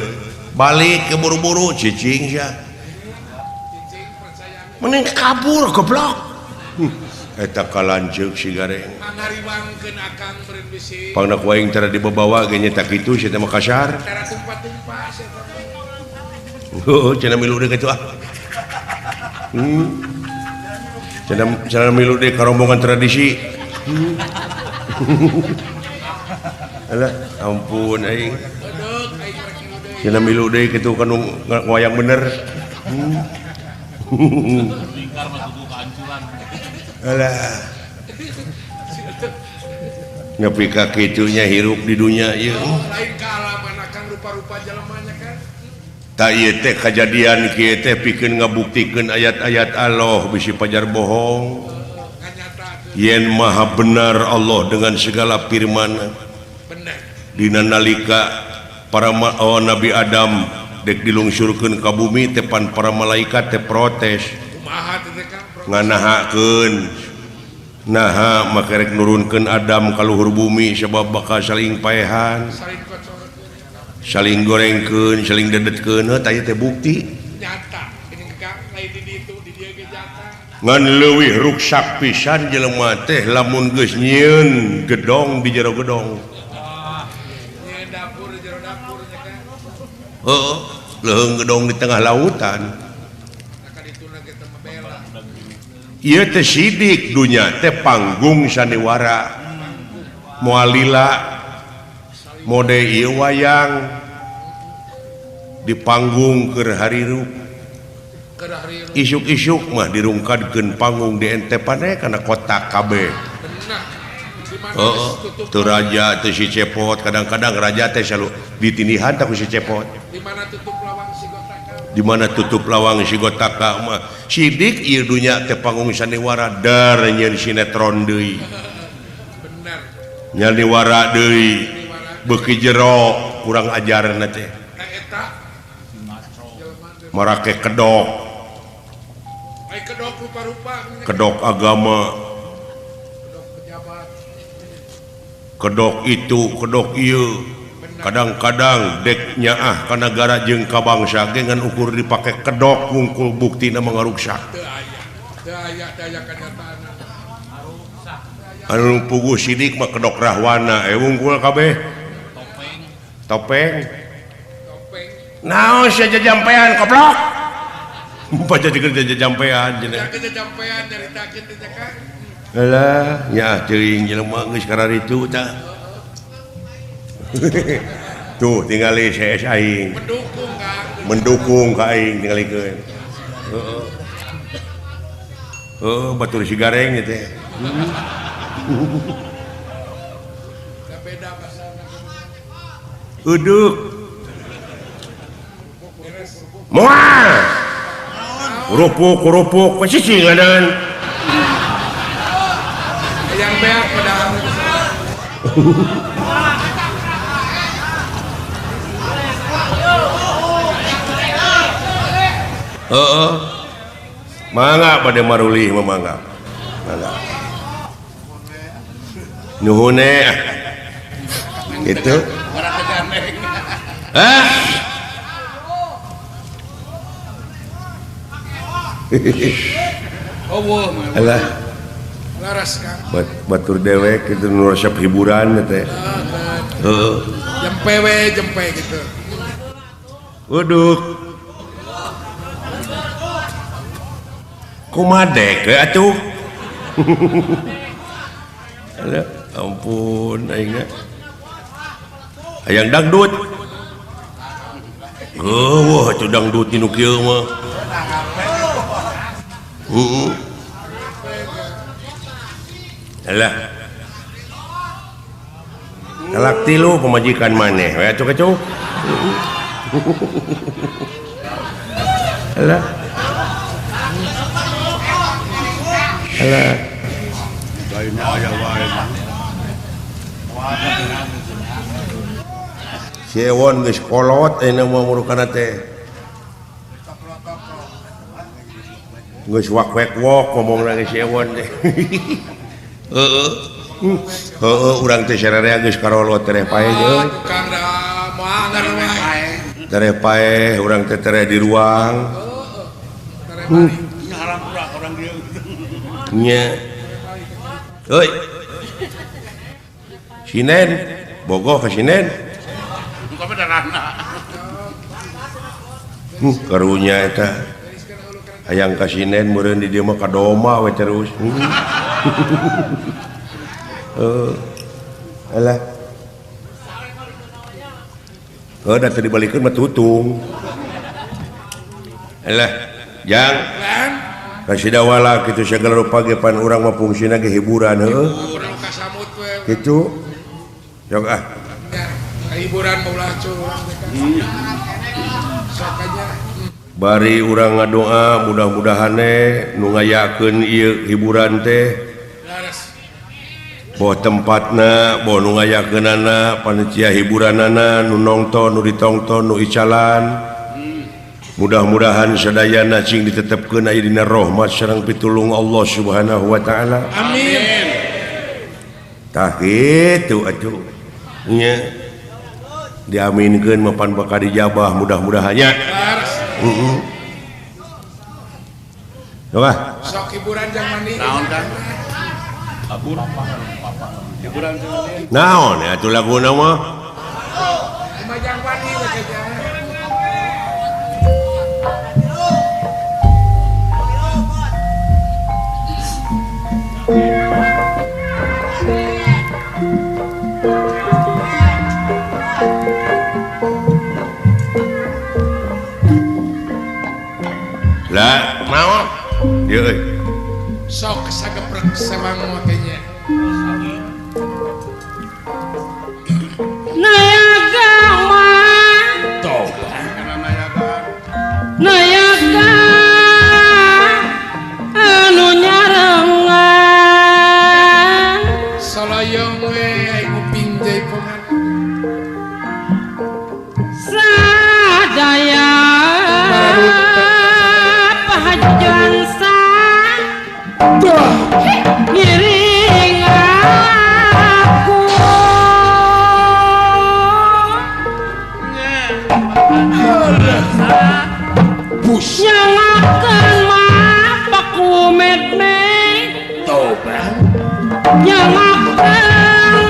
balik ke buru-buru cicing sia mending kabur goblok eta kalancuk si gareng ngariwangkeun akang beureun bisi pangna ku aing cara dibawa ge nya tak kitu sia teh mah kasar cara tumpah-tumpah sia heuh cenah milu deui kitu ah cenah milu deui ka rombongan tradisi alah ampun aing beudeuh aing rek kieu deui cenah milu deui kitu kanu wayang bener lingkar mah kudu kehancuran. alah nepi ka kitunya hirup di dunia ieu lain kaalaman akang rupa-rupa jelemanya kan tak ieu teh kajadian kieu teh pikeun ngabuktikeun ayat-ayat Allah bisi pajar bohong nganyatakeun yen maha benar Allah dengan segala firman-Na bener dina nalika para Nabi Adam dek dilungsurkeun ka bumi tepan para malaikat teh protes kumaha teh Kang nganahakeun naha make rek nurunkeun Adam ka luhur bumi sabab bakal saling paehan saling kocorkeun saling gorengkeun saling dedetkeun tah ieu teh bukti nyata ini Kang lain di ditu di dieu ge nyata ngan leuwih ruksak pisan jelema teh lamun geus nyieun gedong di jero gedong nyeun dapur di jero dapur nya Kang heeh leuheung gedong di tengah lautan maka dituna kita mah bela ieu teh sidik dunya teh panggung sandiwara moalila mode ieu wayang di panggung keur harirup keur hari isuk-isuk mah dirungkadkeun panggung di entepane kana kotak kabeh bener di mana heeh tutup teu raja teu si cepot kadang-kadang raja teh selalu ditinihan tak ku si cepot di mana tutup lawang si gotaka di mana tutup lawang si gotaka mah sidik ieu dunya teh panggung sandiwara dar nyeun sinetron deui bener nyaniwara deui beuki jero kurang ajarna teh eta jelema teh marake kedok ai kedok rupa-rupa kedok agama kedok pejabat kedok itu kedok ieu kadang-kadang dek nyaah ka nagara jeung ka bangsa ge ngan ukur dipake kedok ngungkul buktina mangaruksak teu aya daya kanyataanna anu puguh sidik mah kedok rahwana wungkul kabeh topeng topeng naon sia jajampean goblok baca dikeun jajampean cenah kita jampean nyaritakeun teh Kang alah nya teuing jelema geus kararitu tah tuh tingali CS aing mendukung Kang mendukung ka aing tingalikeun heeh batur si gareng nya teh da beda bahasana uduk moal kerupuk pasisi ngadan yang beak padahal heeh mangga bade maruli mangga mangga nuhun gitu ah oh alah laras Kang batur dewek itu nu resep hiburan teh heeh jempe gitu uduk kumadek atuh alah ampun aing hayang dangdut wah itu dangdut nu kieu mah alah kalak tilu pemajikan maneh we atuh alah alah Siewon geus kolot aya mah murukana teh. Geus wak-wek-wok ngomongna geus siewon teh. Heeh. Heeh urang teh sararea geus karolot tereh pae euy. Tukang da moal wae. Tereh pae urang teh tereh di ruang. Tereh balik. Haram pura orang dia. Nya Euy. Sinen, bogoh ka Sinen. Bukan beneranna. Karunya eta. Hayang ka Sinen meureun di dieu mah ka doma we terus. Alah. Da teu dibalikeun mah tutung. Alah, jang. Kasih dawala kitu segala rupa ge pan urang mah fungsina ge hiburan heueuh. Urang kasamut we. Kitu. Jog ah. Hiburan maulah curang sok aja. Bari urang ngadoa mudah-mudahane nu ngayakeun ieu hiburan teh Laras. boh tempatna boh nu ngayakeunana panitia hiburanana nu nongton nu ditongton nu icalan. Mudah-mudahan sadayana cing ditetepkeun aya dina rahmat sareng pitulung Allah Subhanahu wa taala. Amin. Tah kitu atuh. Nya diaminkeun mapan bakal dijabah mudah-mudahannya. Laras. Coba. Sok hiburan jang mandi. Naon kan? Abur. Hiburan teh. Naon atuh laguna mah? Cuma jang mandi we kerja. Lah, naon? Dieu euy. Sok sageprek semang makanya. Nayaga mah Toba. nayaga anu nyarengan Salayong we ai nguping jaipongan. sadaya pahajuan sa ngiring aku Bus. nyangakeun mah pakumet me Toba. nyangakeun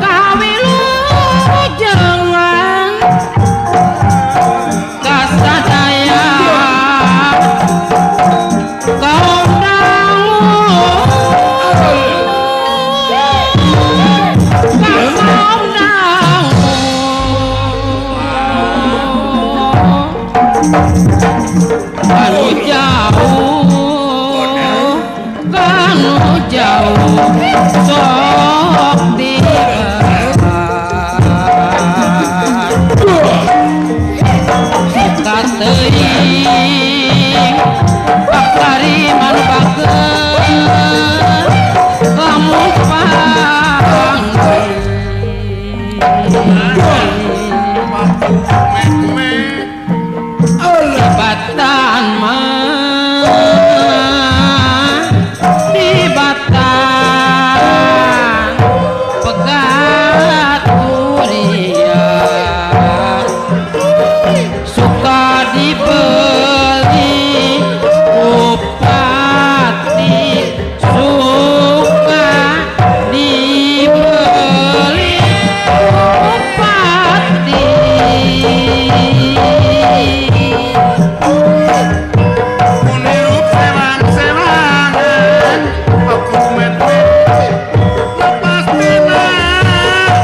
kawilujengan kasadaya kaum dangu kaum dangu kanu jauh sok diberat kateuing bakari manubakeun lamun Batan mah di Batan pegat kuliah suka dibeli upati suka dibeli upati Unirup selang-selangan pakumet lepas tina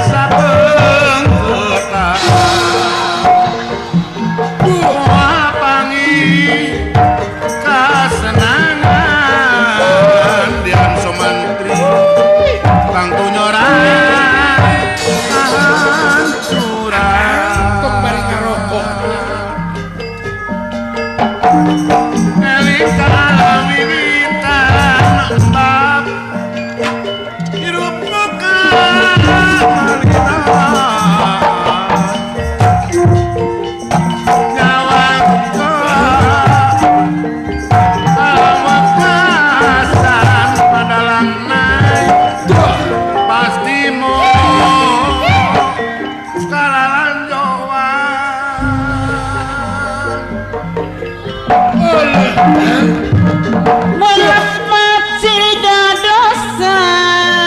sabeung Doa pangi kasenangan Dian Somantri Kang Tunyorai hancuran Kembali ngarokok. Nalika wiwitan bab hirup muka malina nyawa awak kasan padalang naik pasti mau skalalan jowan Mulut macil dadosan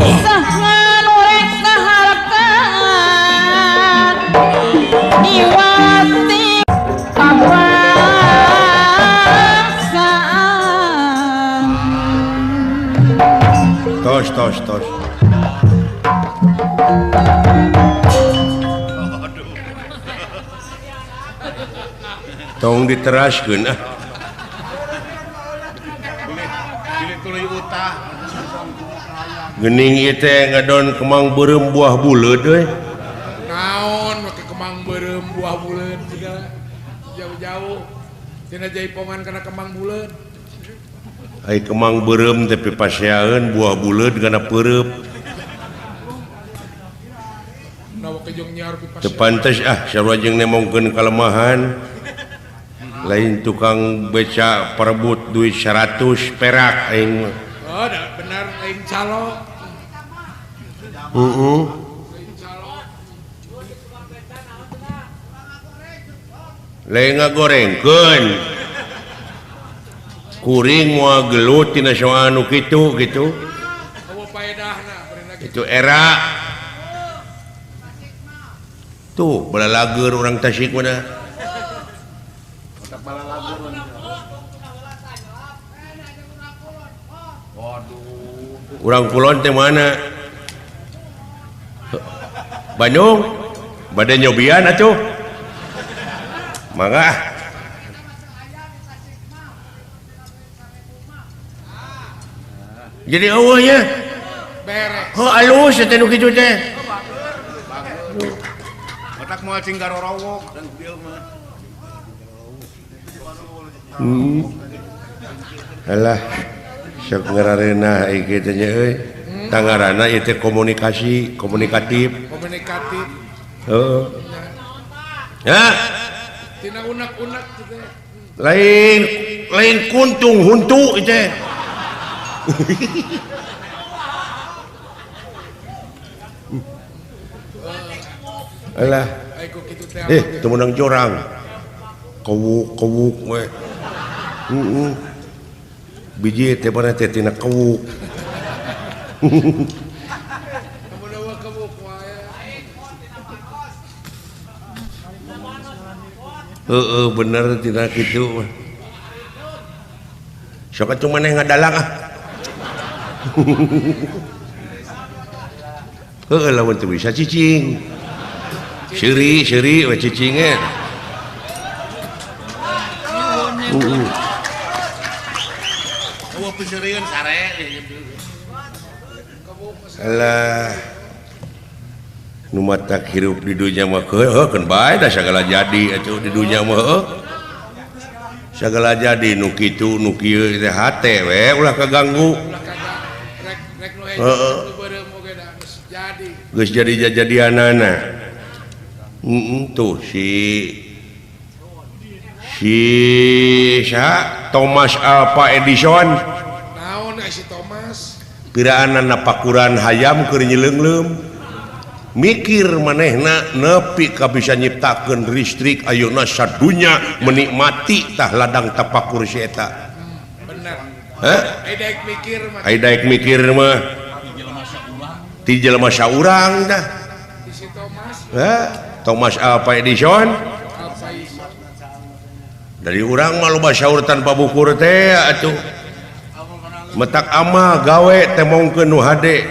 sahan urek saharkat iwati kawaksaan tos tong diteraskeun ah Pilih tuluy utah. geuning ieu teh ngadon kemang beureum buah buleud euy Naon make kemang beureum buah buleud segala. Jauh-jauh tina jaipongan kana kemang buleud. ai kemang beureum teh paseaeun buah buleud kana peureup Nawa kejong nyaar pi teu pas. pantes ah sarua jeung nemongkeun kalemahan lain tukang beca perebut duit 100 perak aing mah Oh, da benar aing calo. lain ngagorengkeun kuring moal gelut tina soal anu kitu gitu Awa paedahna berenang itu era tuh balalager orang Tasik mana orang Kulon teh mana Bandung badai nyobian atuh mangga jadi awalnya beres. oh alus teh nu kitu teh otak moal cinggar rawok dan bieu mah alah sok ngararena ieu teh nya euy tangarana ieu teh komunikasi komunikatif Komunikatif. heeh ya Tina unak-unak gitu. lain kuntung huntu itu alah Aiko kitu teh. teu meunang jorang kewuk we biji teh pana teh tina kewuk Kamu dawa kabuk wae. bener tina kitu sok atuh maneh ngadalang ah lamun teu bisa cicing Siri we cicingnya eueuh piseureun sare alah nu matak hirup di dunya mah keun bae da sagala jadi atuh di dunya mah sagala jadi nu kitu nu kieu teh hate we ulah kaganggu Ulah kagak rek nu hejeng nu beureum oge da geus jadi. geus jadi-jadianana tuh si Thomas Alva Edison Naon si Thomas? piraanana pakuran hayam keur nyeleunglem mikir manehna nepi ka bisa nyiptakeun listrik ayeuna sadunya menikmati tah ladang tapakur si eta Bener. heh Ai daek mikir mah ai daek mikir mah ti jelema saurang dah di si Thomas Thomas Alva Edison apa iso. dari urang mah loba saur tanpa bukur teh atuh metak ama gawe temongkeun nu hade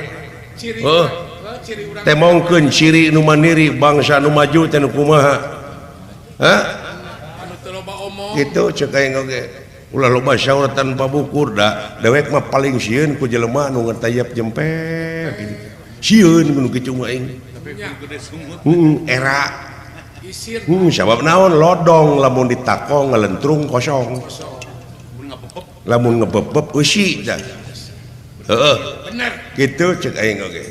Ciri ciri urang temongkeun ciri nu mandiri bangsa nu maju teh nu kumaha anu teu loba omong. gitu ceuk aing oge ulah loba saur tanpa bukur da dewek mah paling sieun ku jelema nu ngatayap jempet gitu. Sieun nu kitu mah aing era Isir sabab naon lodong lamun ditakong ngalentrung kosong lamun ngebebeb eusi dah heeh bener. gitu cek aing oge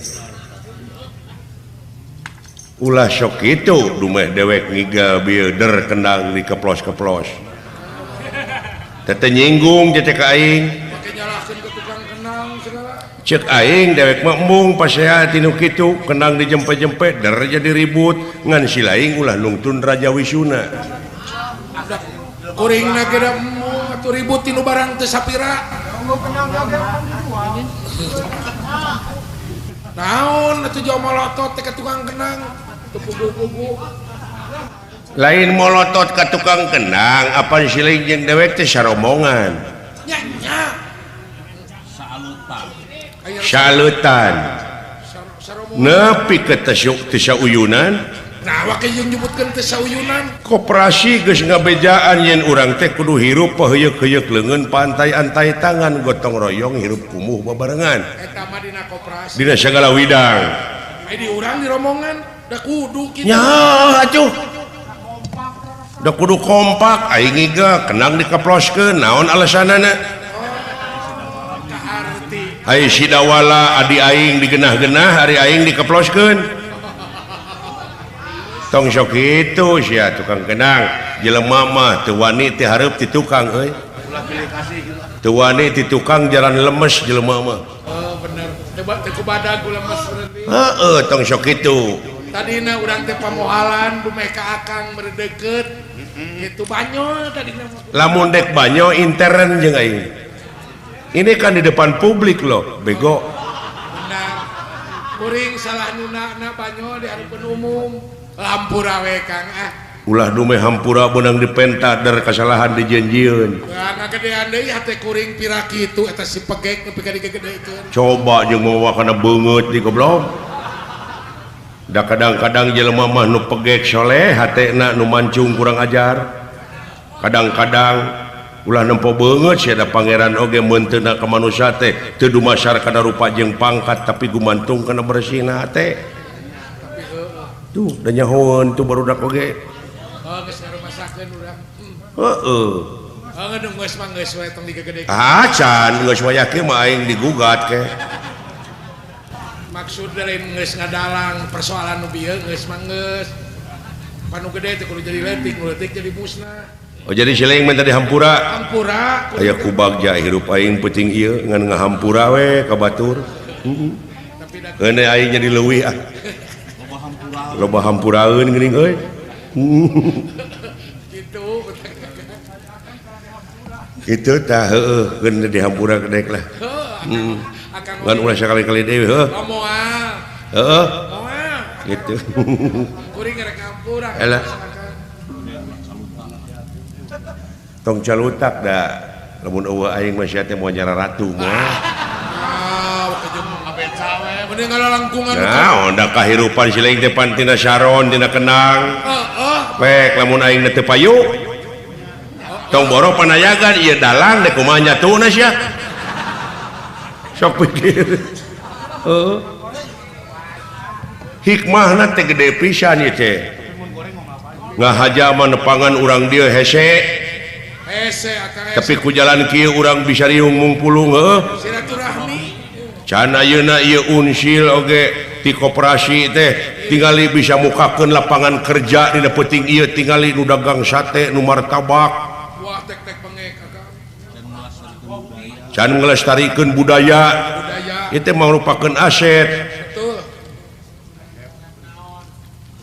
ulah sok kitu dumeh dewek ngiga bieuder kendang dikeplos-keplos teh nyinggung teh ka aing Make nyalahkeun ke tukang kenang segala. cek aing dewek mah embung pasea tinu kitu kendang dijempe-jempe der jadi ribut ngan si laing ulah nungtun Raja Wisuna Kuringna ge da atuh ribut tinu barang teu sapira. naon atuh jo molotot teh ka tukang kenang teu pugu-pugu lain molotot ka tukang kenang apa siling jeung dewek teh saromongan nya salutan nepi ke tesauyunan nah wake jeung nyebutkeun teh sauyunan koperasi geus ngabejaan yen urang teh kudu hirup paheyeuk-heyeuk leungeun pantai antai tangan gotong royong hirup kumuh babarengan eta mah dina koperasi dina sagala widang ai di urang di romongan da kudu kitu nya atuh da kudu kompak aing iga kenang dikaploskeun naon alasanana ai sidawala adi aing digenah-genah hari aing dikaploskeun tong sok kitu sia tukang kenang jelema mah teu wani teh hareup ti tukang euy ulah pilih kasih gitu teu wani ti tukang jalan lemes jelema mah bener teu kubadag lemes berarti heeh tong sok kitu tadina urang teh pamohalan dumeh ka akang meredeukeut gitu banyo tadina lamun dek banyo intern jeung aing ini kan di depan publik loh bego benar kuring salah nunana banyo di hareupeun umum hampura we Kang ulah dumeh hampura beunang dipentadar kasalahan dijanjieun karena gedean deui hate kuring pira kitu eta si pegek nepi ka digedekeun coba jeung mawa kana beungeut di goblok da kadang-kadang jelema mah nu pegek soleh hatena nu mancung kurang ajar kadang-kadang ulah nempo beungeut sia da pangeran oge mun teu na ka manusia teh teu dumasar kana rupa jeung pangkat tapi gumantung kana bersihna teh tuh da nyahoeun tuh barudak oge geus ngarumasakeun urang heeh ngadeng geus mah geus we tong digedekeun can geus wayake mah aing digugat ke maksud dari geus ngadalang persoalan nu bieu geus mah geus panu gede teh kudu jadi leutik nu leutik jadi musnah oh jadi siling minta dihampura hampura aya kubagja hirup aing peuting ieu ngan ngahampura we ka batur tapi da euneu aing jadi leuwih ah loba hampuraeun geuning euy gitu kitu tah heueuh geun dihampura kedek lah akang ngan ulah sakali-kali deui heuh moal heeh moal gitu kuring rek ngampura elah tong calutak da lamun eueuh aing mah sia teh moal nyara ratu moal abet sawe mending ngalalangkungan nah da kahirupan siling teh pantina saron dina kenang pek lamun aing teu payu tong boro panayagan ieu dalang dek kumaha nyatuna sia sok pikir heeh hikmahna teh gede pisan ieu teh ngahaja mah nepangan urang dieu hese akang tapi ku jalan kieu urang bisa riung mungpulung heuh silaturahmi can ayeuna ieu unsil oge ti koperasi teh tingali bisa mukakeun lapangan kerja dina peuting ieu tingali nu dagang sate nu martabak wah tek-tek bengek akang can ngelestarikeun budaya ieu teh merupakeun aset betul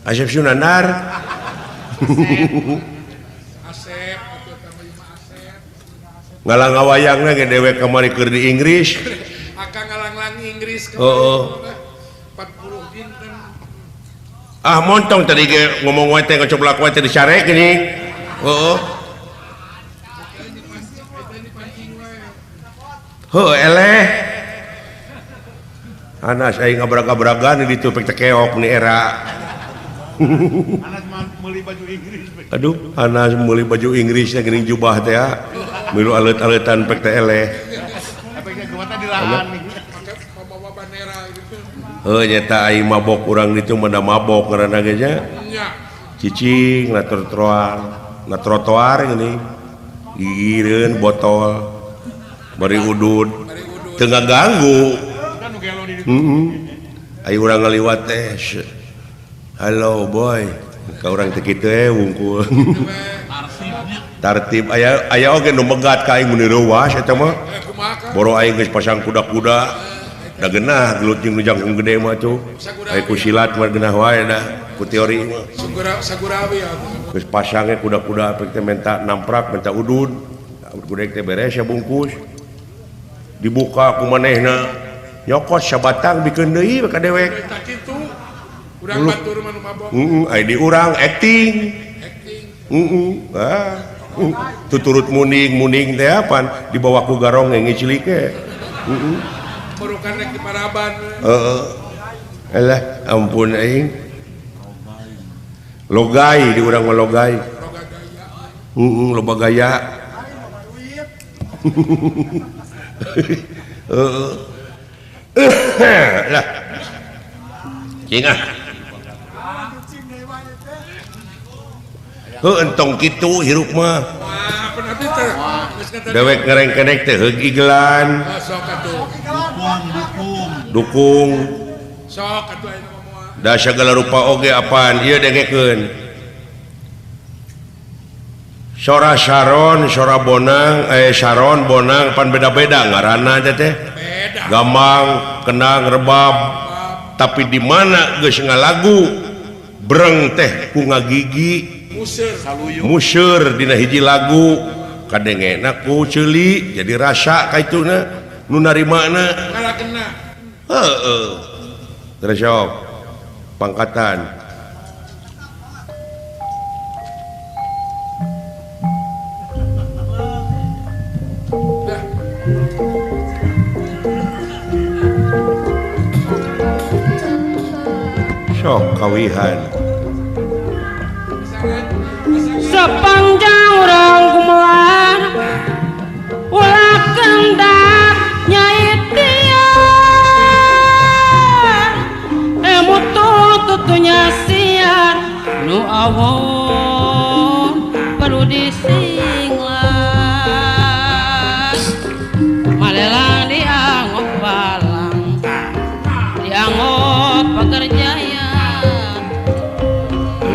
Asep Sunandar Asep atuh tambah Asep ngalang ngawayangna ge dewek kamari keur di Inggris akang ngalang-lang Inggris heeh 40 dinten ah montong tadi ge ngomong wae teh ngocoblak wae teh dicare geuning heeh heuh eleh Anas aing abrag-abragan di ditu pek teh keok ni era anak meuli baju Inggris aduh Anas meuli baju Inggris geuning jubah teh milu alet-aletan pek teh eleh efeknya geuana di lahan nih bawa bandera gitu heuh nyata aing mabok urang ditu mah mabok ngaranna ge nya nya cicing na trotoar geuning gigireun botol bari udud teu ngaganggu kan nu gelo di ayo urang ngaliwat teh halo boy ka urang teh kitu wungkul tartib aya oge nu megat ka aing mun reuwas eta mah kumaha boro aing geus pasang kuda-kuda da geunah gelut jeung nu jangkung gede mah tuh aya ku silat mah geunah wae da ku teori mah sagurawi ya geus pasang kuda-kuda pek teh menta namprak menta udud gudeg teh beres ya bungkus dibuka ku manehna nyokot sabatang bikin deui ka dewek tak kitu urang Dulu. batur manu mabok ai di urang acting tuturut muning teh apaan dibawa ku garong yang ngicilik ke merukan rek di paraban alah ampun aing logai di urang mah logai roga gaya loba gaya lah cingah entong kitu hirup mah wah pernah teh geus kata dewek ngereng-kereng teh heugigelan sok atuh dukung sok atuh ayeuna mah moal da sagala rupa oge apaan ieu dengekeun sora Sharon sora Bonang Sharon Bonang pan beda-beda ngaranna teh beda gampang kenang rebab tapi di mana geus ngalagu breng teh ku ngagigi musir musyur dina hiji lagu kadengena ku ceuli jadi rasa kaituna nu narimana ngalakena heeh terus sok pangkatan dah sok kawihan sepanjang urang kumaha ulah kendak nyai tiar mutu tutunya siar nu awon perlu disinglas malelang diangot balang diangot pekerjaan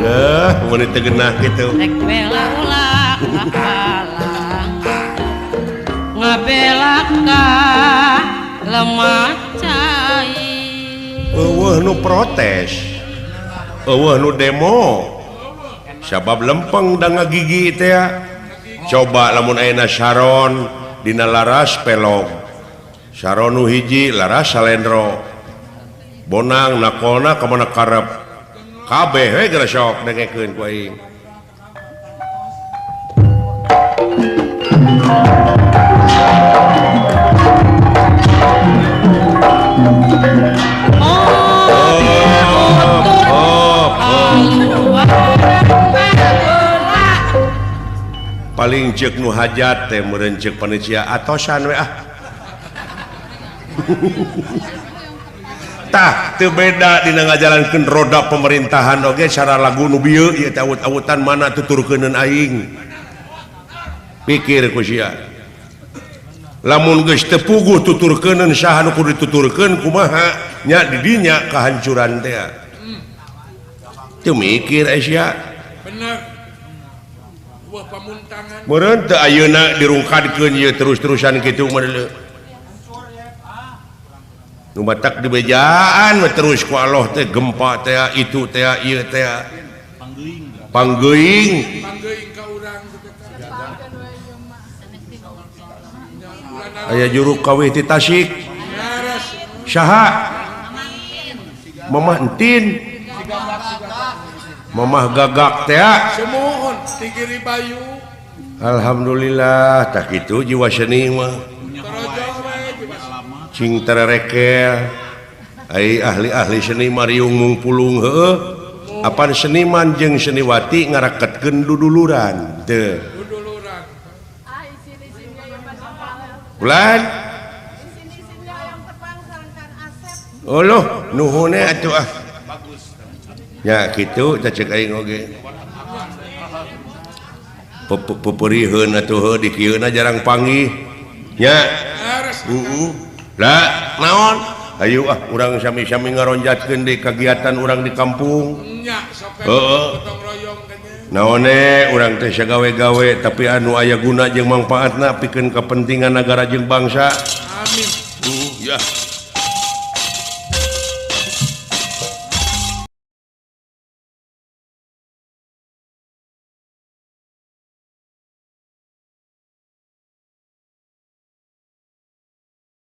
lah wanita genah gitu rek bela ulah kapalang ngabela ka lemah cai eueuh nu protes eueuh nu demo sabab lempeng da ngagigi teh coba lamun ayeuna Sharon dina laras pelog Sharon nu hiji laras salendro Bonang nakona ka mana karep kabeh we geura sok dengekeun ku aing paling ceuk nu hajat teh meureun ceuk panitia atosan we tah teu beda dina ngajalankeun roda pemerintahan oge cara lagu nu bieu ieu teh awut-awutan mana tuturkeuneun aing pikir ku sia lamun geus teu puguh tuturkeuneun saha nu kudu dituturkeun kumaha nya di dinya kahancuran teh teu mikir sia bener buah pamuntangan meureun teu ayeuna dirungkadkeun ieu terus-terusan kitu mah nu batak di bejaan terus ku Allah teh gempa teh itu teh ieu teh panggeuing panggeuing ka urang aya juruk kawih ti Tasik nyaras saha Mamah entin Mamah gagak teh semohon tigiri bayu alhamdulillah tak kitu jiwa seni mah torojo we jiwa cing tererekel ai ahli-ahli seni mariung mungpulung heueuh apan seniman jeung seniwati ngaraketkeun duduluran teu duduluran bulan uluh nuhun atuh ah ya kitu teh ceuk aing oge peperiheun atuh di kieuna jarang panggih nya nyaras lah naon ayo urang sami-sami ngaronjatkeun di kegiatan urang di kampung nya sok gotong royong kanya naone urang teh sagawe-gawe tapi anu aya guna jeung mangpaatna pikeun kepentingan negara jeung bangsa amin ya